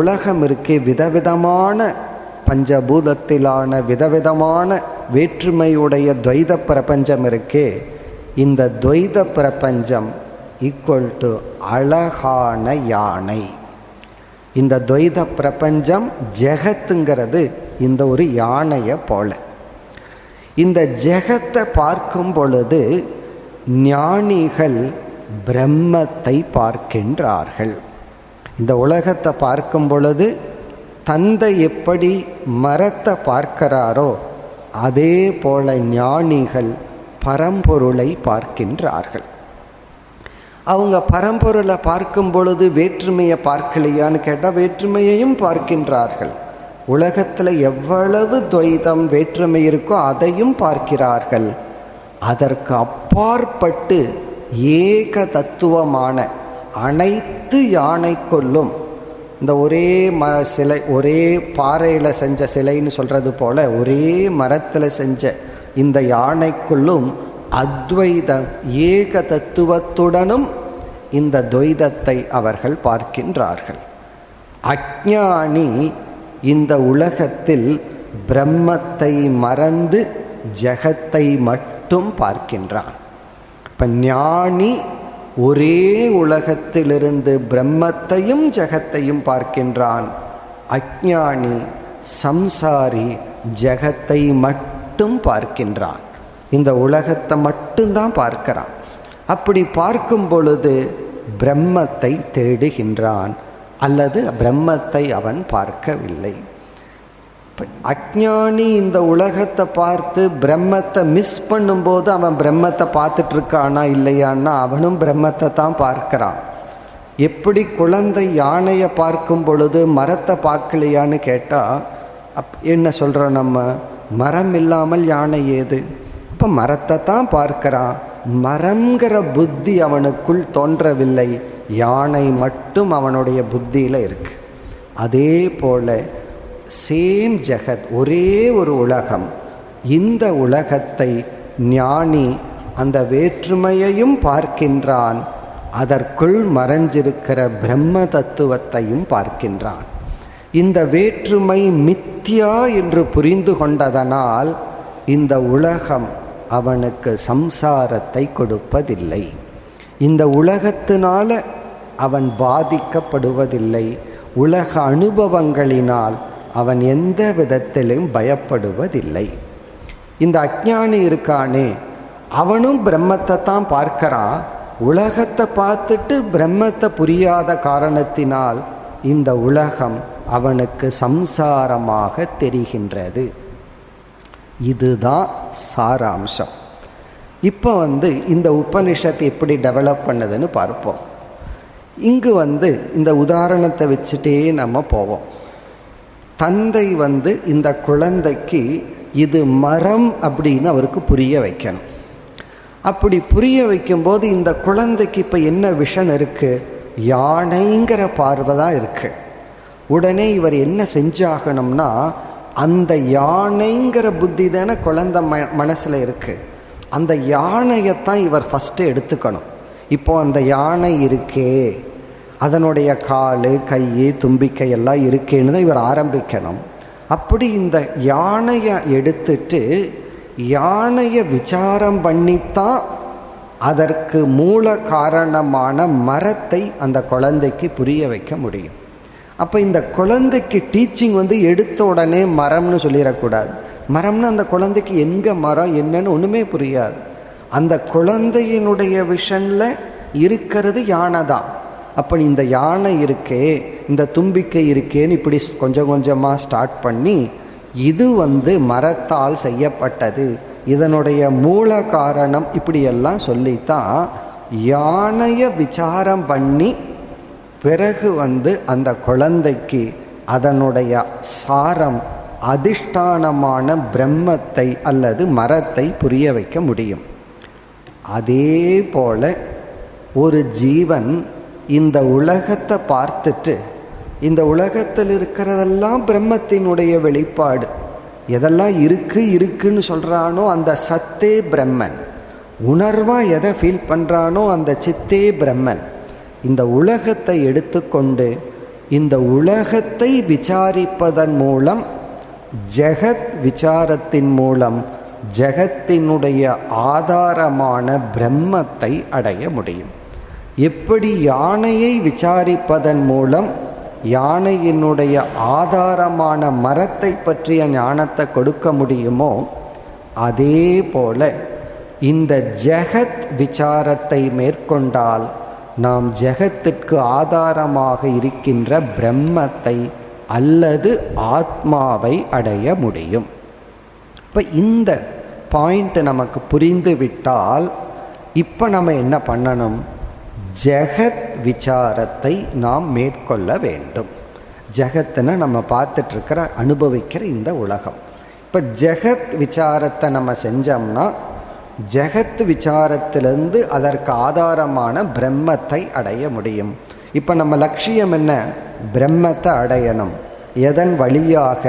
உலகம் இருக்கே, விதவிதமான பஞ்சபூதத்திலான விதவிதமான வேற்றுமையுடைய துவைத பிரபஞ்சம் இருக்கே, இந்த துவைத பிரபஞ்சம் ஈக்குவல் டு அழகான யானை. இந்த துவைத பிரபஞ்சம் ஜெகத்துங்கிறது இந்த ஒரு யானையை போல. இந்த ஜெகத்தை பார்க்கும் பொழுது ஞானிகள் பிரம்மத்தை பார்க்கின்றார்கள். இந்த உலகத்தை பார்க்கும் பொழுது தந்தை எப்படி மரத்தை பார்க்கிறாரோ அதே போல ஞானிகள் பரம்பொருளை பார்க்கின்றார்கள். அவங்க பரம்பொருளை பார்க்கும் பொழுது வேற்றுமையை பார்க்கலையான்னு கேட்டால் வேற்றுமையையும் பார்க்கின்றார்கள். உலகத்தில் எவ்வளவு துவைதம் வேற்றுமை இருக்கோ அதையும் பார்க்கிறார்கள். அதற்கு அப்பாற்பட்டு ஏக தத்துவமான அனைத்து யானைக்குள்ளும், இந்த ஒரே சிலை, ஒரே பாறையில் செஞ்ச சிலைன்னு சொல்கிறது போல ஒரே மரத்தில் செஞ்ச இந்த யானைக்குள்ளும் அத்வைதம் ஏக தத்துவத்துடனும் இந்த துவைதத்தை அவர்கள் பார்க்கின்றார்கள். அஞ்ஞானி இந்த உலகத்தில் பிரம்மத்தை மறந்து ஜெகத்தை மட்டும் பார்க்கின்றான். இப்ப ஞானி ஒரே உலகத்திலிருந்து பிரம்மத்தையும் ஜெகத்தையும் பார்க்கின்றான். அஞ்ஞானி சம்சாரி ஜெகத்தை மட்டும் பார்க்கின்றான். இந்த உலகத்தை மட்டும்தான் பார்க்கிறான். அப்படி பார்க்கும் பொழுது பிரம்மத்தை தேடுகின்றான், அல்லது பிரம்மத்தை அவன் பார்க்கவில்லை. அஞ்ஞானி இந்த உலகத்தை பார்த்து பிரம்மத்தை மிஸ் பண்ணும்போது அவன் பிரம்மத்தை பார்த்துட்டு இருக்கானா இல்லையான்னா அவனும் பிரம்மத்தை தான் பார்க்கிறான். எப்படி குழந்தை யானையை பார்க்கும் பொழுது மரத்தை பார்க்கலையான்னு கேட்டால் என்ன சொல்கிறோம் நம்ம, மரம் இல்லாமல் யானை ஏது? அப்போ மரத்தை தான் பார்க்கிறான். மரம்ங்கிற புத்தி அவனுக்குள் தோன்றவில்லை, யானை மட்டும் அவனுடைய புத்தியில் இருக்கு. அதே போல சேம் ஜெகத், ஒரே ஒரு உலகம். இந்த உலகத்தை ஞானி அந்த வேற்றுமையையும் பார்க்கின்றான், அதற்குள் மறைஞ்சிருக்கிற பிரம்ம தத்துவத்தையும் பார்க்கின்றான். இந்த வேற்றுமை மித்யா என்று புரிந்து கொண்டதனால் இந்த உலகம் அவனுக்கு சம்சாரத்தை கொடுப்பதில்லை. இந்த உலகத்தினால அவன் பாதிக்கப்படுவதில்லை. உலக அனுபவங்களினால் அவன் எந்த விதத்திலும் பயப்படுவதில்லை. இந்த அஞ்ஞானி இருக்கானே, அவனும் பிரம்மத்தை தான் பார்க்கிறான். உலகத்தை பார்த்துட்டு பிரம்மத்தை புரியாத காரணத்தினால் இந்த உலகம் அவனுக்கு சம்சாரமாக தெரிகின்றது. இதுதான் சாராம்சம். இப்போ இந்த உபனிஷத்து எப்படி டெவலப் பண்ணதுன்னு பார்ப்போம். இங்கு இந்த உதாரணத்தை வச்சுட்டே நம்ம போவோம். தந்தை இந்த குழந்தைக்கு இது மரம் அப்படின்னு அவருக்கு புரிய வைக்கணும். அப்படி புரிய வைக்கும்போது இந்த குழந்தைக்கு இப்போ என்ன விஷன் இருக்கு? யானைங்கிற பார்வை தான் இருக்கு. உடனே இவர் என்ன செஞ்சாகணும்னா, அந்த யானைங்கிற புத்தி தானே குழந்தை மனசுல இருக்கு, அந்த யானையத்தான் இவர் ஃபஸ்ட்டு எடுத்துக்கணும். இப்போ அந்த யானை இருக்கே, அதனுடைய காலு கை தும்பிக்கை எல்லாம் இருக்கேன்னு தான் இவர் ஆரம்பிக்கணும். அப்படி இந்த யானையை எடுத்துட்டு யானையை விசாரம் பண்ணித்தான் அதற்கு மூல காரணமான மரத்தை அந்த குழந்தைக்கு புரிய வைக்க முடியும். அப்போ இந்த குழந்தைக்கு டீச்சிங் எடுத்த உடனே மரம்னு சொல்லிடக்கூடாது. மரம்னு அந்த குழந்தைக்கு எங்கே மரம் என்னன்னு ஒன்றுமே புரியாது. அந்த குழந்தையினுடைய விஷனில் இருக்கிறது யானை தான். அப்போ இந்த யானை இருக்கே, இந்த தும்பிக்கை இருக்கேன்னு இப்படி கொஞ்சம் கொஞ்சமாக ஸ்டார்ட் பண்ணி, இது மரத்தால் செய்யப்பட்டது, இதனுடைய மூல காரணம், இப்படியெல்லாம் சொல்லித்தான் யானையை விசாரம் பண்ணி பிறகு அந்த குழந்தைக்கு அதனுடைய சாரம் அதிஷ்டானமான பிரம்மத்தை அல்லது மரத்தை புரிய வைக்க முடியும். அதே போல ஒரு ஜீவன் இந்த உலகத்தை பார்த்துட்டு, இந்த உலகத்தில் இருக்கிறதெல்லாம் பிரம்மத்தினுடைய வெளிப்பாடு, எதெல்லாம் இருக்குன்னு சொல்கிறானோ அந்த சத்தே பிரம்மன், உணர்வாக எதை ஃபீல் பண்ணுறானோ அந்த சித்தே பிரம்மன். இந்த உலகத்தை எடுத்துக்கொண்டு இந்த உலகத்தை விசாரிப்பதன் மூலம், ஜெகத் விசாரத்தின் மூலம் ஜெகத்தினுடைய ஆதாரமான பிரம்மத்தை அடைய முடியும். எப்படி யானையை விசாரிப்பதன் மூலம் யானையினுடைய ஆதாரமான மரத்தை பற்றிய ஞானத்தை கொடுக்க முடியுமோ, அதே போல இந்த ஜெகத் விசாரத்தை மேற்கொண்டால் நாம் ஜெகத்திற்கு ஆதாரமாக இருக்கின்ற பிரம்மத்தை அல்லது ஆத்மாவை அடைய முடியும். இப்போ இந்த பாயிண்ட் நமக்கு புரிந்து விட்டால், இப்போ நம்ம என்ன பண்ணணும்? ஜெகத் விசாரத்தை நாம் மேற்கொள்ள வேண்டும். ஜெகத்துன்னு நம்ம பார்த்துட்ருக்கிற அனுபவிக்கிற இந்த உலகம். இப்போ ஜெகத் விசாரத்தை நம்ம செஞ்சோம்னா ஜெகத் விசாரத்திலிருந்து அதற்கு ஆதாரமான பிரம்மத்தை அடைய முடியும். இப்போ நம்ம லட்சியம் என்ன? பிரம்மத்தை அடையணும். எதன் வழியாக?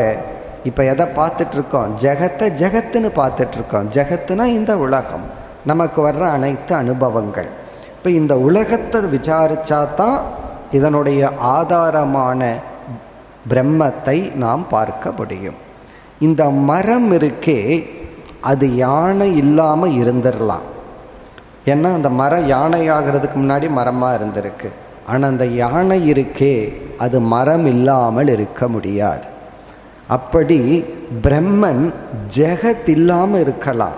இப்போ எதை பார்த்துட்ருக்கோம்? ஜெகத்தை ஜெகத்துன்னு பார்த்துட்ருக்கோம். ஜெகத்துனா இந்த உலகம், நமக்கு வர்ற அனைத்து அனுபவங்கள். இப்போ இந்த உலகத்தை விசாரிச்சா தான் இதனுடைய ஆதாரமான பிரம்மத்தை நாம் பார்க்க முடியும். இந்த மரம் இருக்கே, அது யானை இல்லாமல் இருந்துடலாம். ஏன்னா அந்த மரம் யானையாகிறதுக்கு முன்னாடி மரமாக இருந்திருக்கு. ஆனால் அந்த யானை இருக்கே, அது மரம் இல்லாமல் இருக்க முடியாது. அப்படி பிரம்மன் ஜெகத் இல்லாமல் இருக்கலாம்,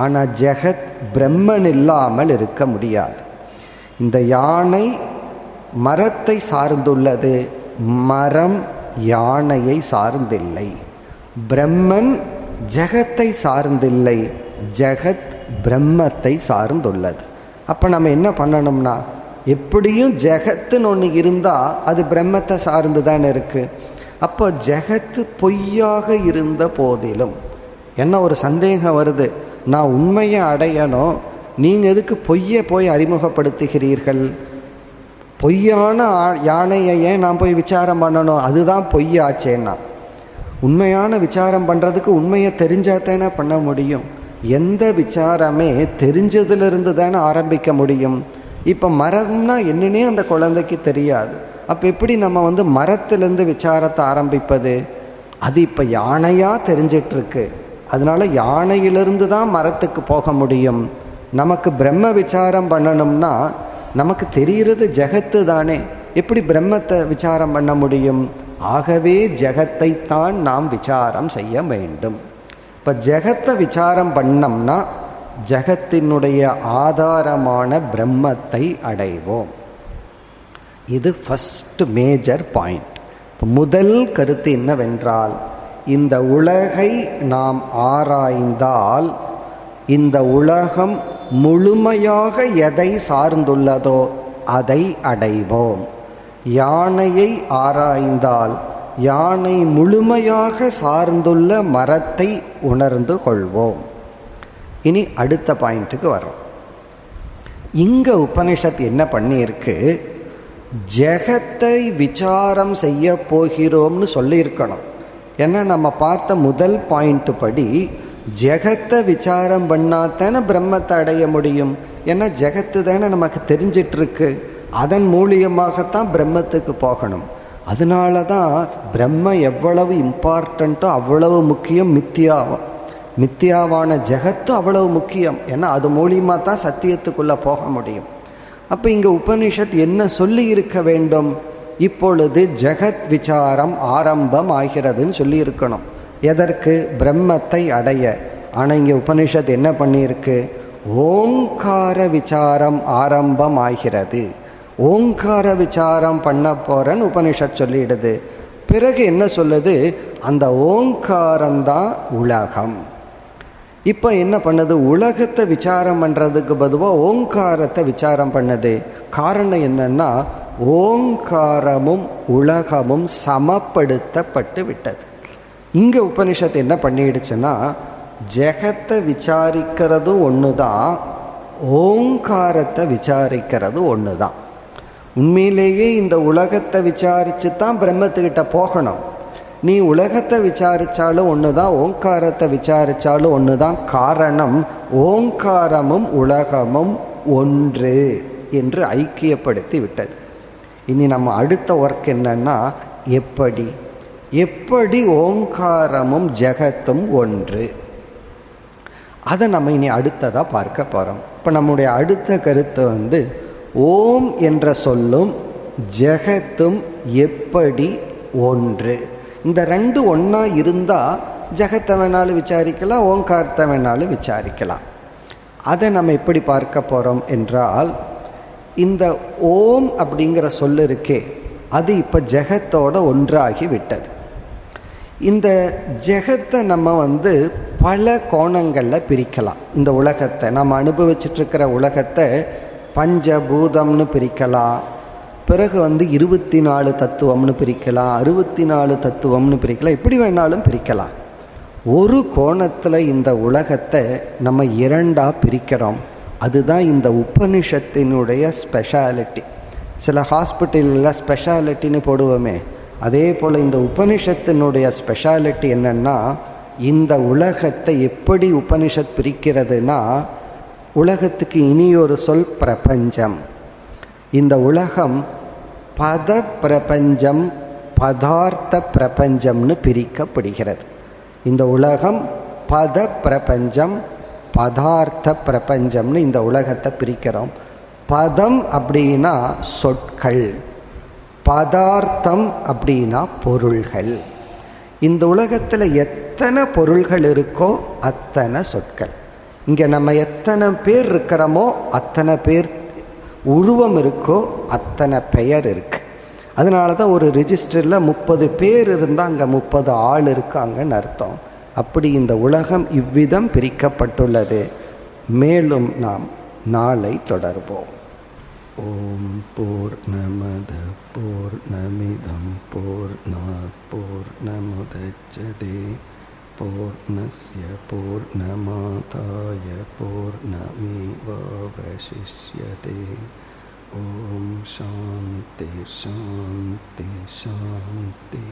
ஆனால் ஜெகத் பிரம்மன் இல்லாமல் இருக்க முடியாது. இந்த யானை மரத்தை சார்ந்துள்ளது, மரம் யானையை சார்ந்தில்லை. பிரம்மன் ஜெகத்தை சார்ந்தில்லை, ஜெகத் பிரம்மத்தை சார்ந்துள்ளது. அப்போ நம்ம என்ன பண்ணணும்னா, எப்படியும் ஜெகத்துன்னு ஒன்று இருந்தால் அது பிரம்மத்தை சார்ந்து தான் இருக்குது. அப்போ ஜெகத்து பொய்யாக இருந்த போதிலும் என்ன ஒரு சந்தேகம் வருது, நான் உண்மையை அடையணும், நீங்கள் எதுக்கு பொய்யை போய் அறிமுகப்படுத்துகிறீர்கள்? பொய்யான யானையை ஏன் நான் போய் விசாரம் பண்ணணும்? அதுதான் பொய்யாச்சேன்னா. உண்மையான விசாரம் பண்ணுறதுக்கு உண்மையை தெரிஞ்சாதானே பண்ண முடியும். எந்த விசாரமே தெரிஞ்சதுலேருந்து தானே ஆரம்பிக்க முடியும். இப்போ மரம்னா என்னன்னே அந்த குழந்தைக்கு தெரியாது. அப்போ எப்படி நம்ம மரத்திலேருந்து விசாரத்தை ஆரம்பிப்பது? அது இப்போ யானையாக தெரிஞ்சிட்ருக்கு. அதனால யானையிலிருந்து தான் மரத்துக்கு போக முடியும். நமக்கு பிரம்ம விசாரம் பண்ணணும்னா நமக்கு தெரிகிறது ஜெகத்து தானே, எப்படி பிரம்மத்தை விசாரம் பண்ண முடியும்? ஆகவே ஜெகத்தைத்தான் நாம் விசாரம் செய்ய வேண்டும். இப்போ ஜெகத்தை விசாரம் பண்ணோம்னா ஜகத்தினுடைய ஆதாரமான பிரம்மத்தை அடைவோம். இது ஃபர்ஸ்ட் மேஜர் பாயிண்ட். முதல் கருத்து என்னவென்றால், இந்த உலகை நாம் ஆராய்ந்தால் இந்த உலகம் முழுமையாக எதை சார்ந்துள்ளதோ அதை அடைவோம். யானையை ஆராய்ந்தால் யானை முழுமையாக சார்ந்துள்ள மரத்தை உணர்ந்து கொள்வோம். இனி அடுத்த பாயிண்ட்டுக்கு வரோம். இங்க உபனிஷத் என்ன பண்ணியிருக்கு, ஜெகத்தை விசாரம் செய்ய போகிறோம்னு சொல்லியிருக்கணும். ஏன்னா நம்ம பார்த்த முதல் பாயிண்ட் படி ஜெகத்தை விசாரம் பண்ணாதானே பிரம்மத்தை அடைய முடியும். ஏன்னா ஜெகத்து தானே நமக்கு தெரிஞ்சிட்டு இருக்கு, அதன் மூலியமாகத்தான் பிரம்மத்துக்கு போகணும். அதனால தான் பிரம்ம எவ்வளவு இம்பார்ட்டண்ட்டோ அவ்வளவு முக்கியம் மித்தியாவான ஜெகத்தும் அவ்வளவு முக்கியம். ஏன்னா அது மூலியமாக தான் சத்தியத்துக்குள்ளே போக முடியும். அப்போ இங்கே உபனிஷத் என்ன சொல்லி இருக்க வேண்டும், இப்பொழுது ஜெகத் விசாரம் ஆரம்பம் ஆகிறதுன்னு சொல்லி இருக்கணும். எதற்கு? பிரம்மத்தை அடைய. ஆனால் இங்கே உபனிஷத் என்ன பண்ணியிருக்கு, ஓங்கார விசாரம் ஆரம்பம் ஆகிறது. ஓங்கார விசாரம் பண்ண போறேன்னு உபனிஷத் சொல்லிடுது. பிறகு என்ன சொல்லுது, அந்த ஓங்காரம்தான் உலகம். இப்போ என்ன பண்ணுது, உலகத்தை விசாரம் பண்ணுறதுக்கு பொதுவாக ஓங்காரத்தை விசாரம் பண்ணுது. காரணம் என்னன்னா, ஓங்காரமும் உலகமும் சமப்படுத்தப்பட்டு விட்டது. இங்கே உபனிஷத்து என்ன பண்ணிடுச்சுன்னா, ஜெகத்தை விசாரிக்கிறதும் ஒன்று தான், ஓங்காரத்தை விசாரிக்கிறது ஒன்று தான். உண்மையிலேயே இந்த உலகத்தை விசாரித்து தான் பிரம்மத்துக்கிட்ட போகணும். நீ உலகத்தை விசாரித்தாலும் ஒன்று தான், ஓங்காரத்தை விசாரித்தாலும் ஒன்று தான். காரணம், ஓங்காரமும் உலகமும் ஒன்று என்று ஐக்கியப்படுத்தி விட்டது. இனி நம்ம அடுத்த ஒர்க் என்னன்னா, எப்படி ஓங்காரமும் ஜெகத்தும் ஒன்று, அதை நம்ம இனி அடுத்ததாக பார்க்க போகிறோம். இப்போ நம்முடைய அடுத்த கருத்து ஓம் என்ற சொல்லும் ஜெகத்தும் எப்படி ஒன்று. இந்த ரெண்டு ஒன்றா இருந்தால் ஜெகத்தை வேணாலும் விசாரிக்கலாம், ஓங்காரத்தை வேணாலும் விசாரிக்கலாம். அதை நம்ம எப்படி பார்க்க போகிறோம் என்றால், இந்த ஓம் அப்படிங்கிற சொல்லு இருக்கே, அது இப்போ ஜெகத்தோட ஒன்றாகி விட்டது. இந்த ஜெகத்தை நம்ம பல கோணங்களில் பிரிக்கலாம். இந்த உலகத்தை நம்ம அனுபவிச்சுட்ருக்கிற உலகத்தை பஞ்சபூதம்னு பிரிக்கலாம். பிறகு 24 தத்துவம்னு பிரிக்கலாம், 64 தத்துவம்னு பிரிக்கலாம், எப்படி வேணாலும் பிரிக்கலாம். ஒரு கோணத்தில் இந்த உலகத்தை நம்ம இரண்டாக பிரிக்கிறோம். அதுதான் இந்த உபனிஷத்தினுடைய ஸ்பெஷாலிட்டி. சில ஹாஸ்பிட்டலில் ஸ்பெஷாலிட்டின்னு போடுவோமே, அதே போல் இந்த உபனிஷத்தினுடைய ஸ்பெஷாலிட்டி என்னென்னா, இந்த உலகத்தை எப்படி உபனிஷத் பிரிக்கிறதுனா, உலகத்துக்கு இனி ஒரு சொல் பிரபஞ்சம். இந்த உலகம் பத பிரபஞ்சம், பதார்த்த பிரபஞ்சம்னு பிரிக்கப்படுகிறது. இந்த உலகம் பத பிரபஞ்சம், பதார்த்த பிரபஞ்சம்னு இந்த உலகத்தை பிரிக்கிறோம். பதம் அப்படின்னா சொற்கள், பதார்த்தம் அப்படின்னா பொருள்கள். இந்த உலகத்தில் எத்தனை பொருள்கள் இருக்கோ அத்தனை சொற்கள். இங்கே நம்ம எத்தனை பேர் இருக்கிறோமோ அத்தனை பேர், உருவம் இருக்கோ அத்தனை பெயர் இருக்கு. அதனால தான் ஒரு ரிஜிஸ்டரில் 30 பேர் இருந்தால் அங்கே 30 ஆள் இருக்காங்கன்னு அர்த்தம். அப்படி இந்த உலகம் இவ்விதம் பிரிக்கப்பட்டுள்ளது. மேலும் நாம் நாளை தொடர்வோம். ஓம் பூர்ணமத பூர்ணமிதம் பூர்ணாத் பூர்ணமுதச்யதே பூர்ணஸ்ய பூர்ணமாதாய பூர்ணமேவாவசிஷ்யதே. ஓம் சாந்தி சாந்தி சாந்தி.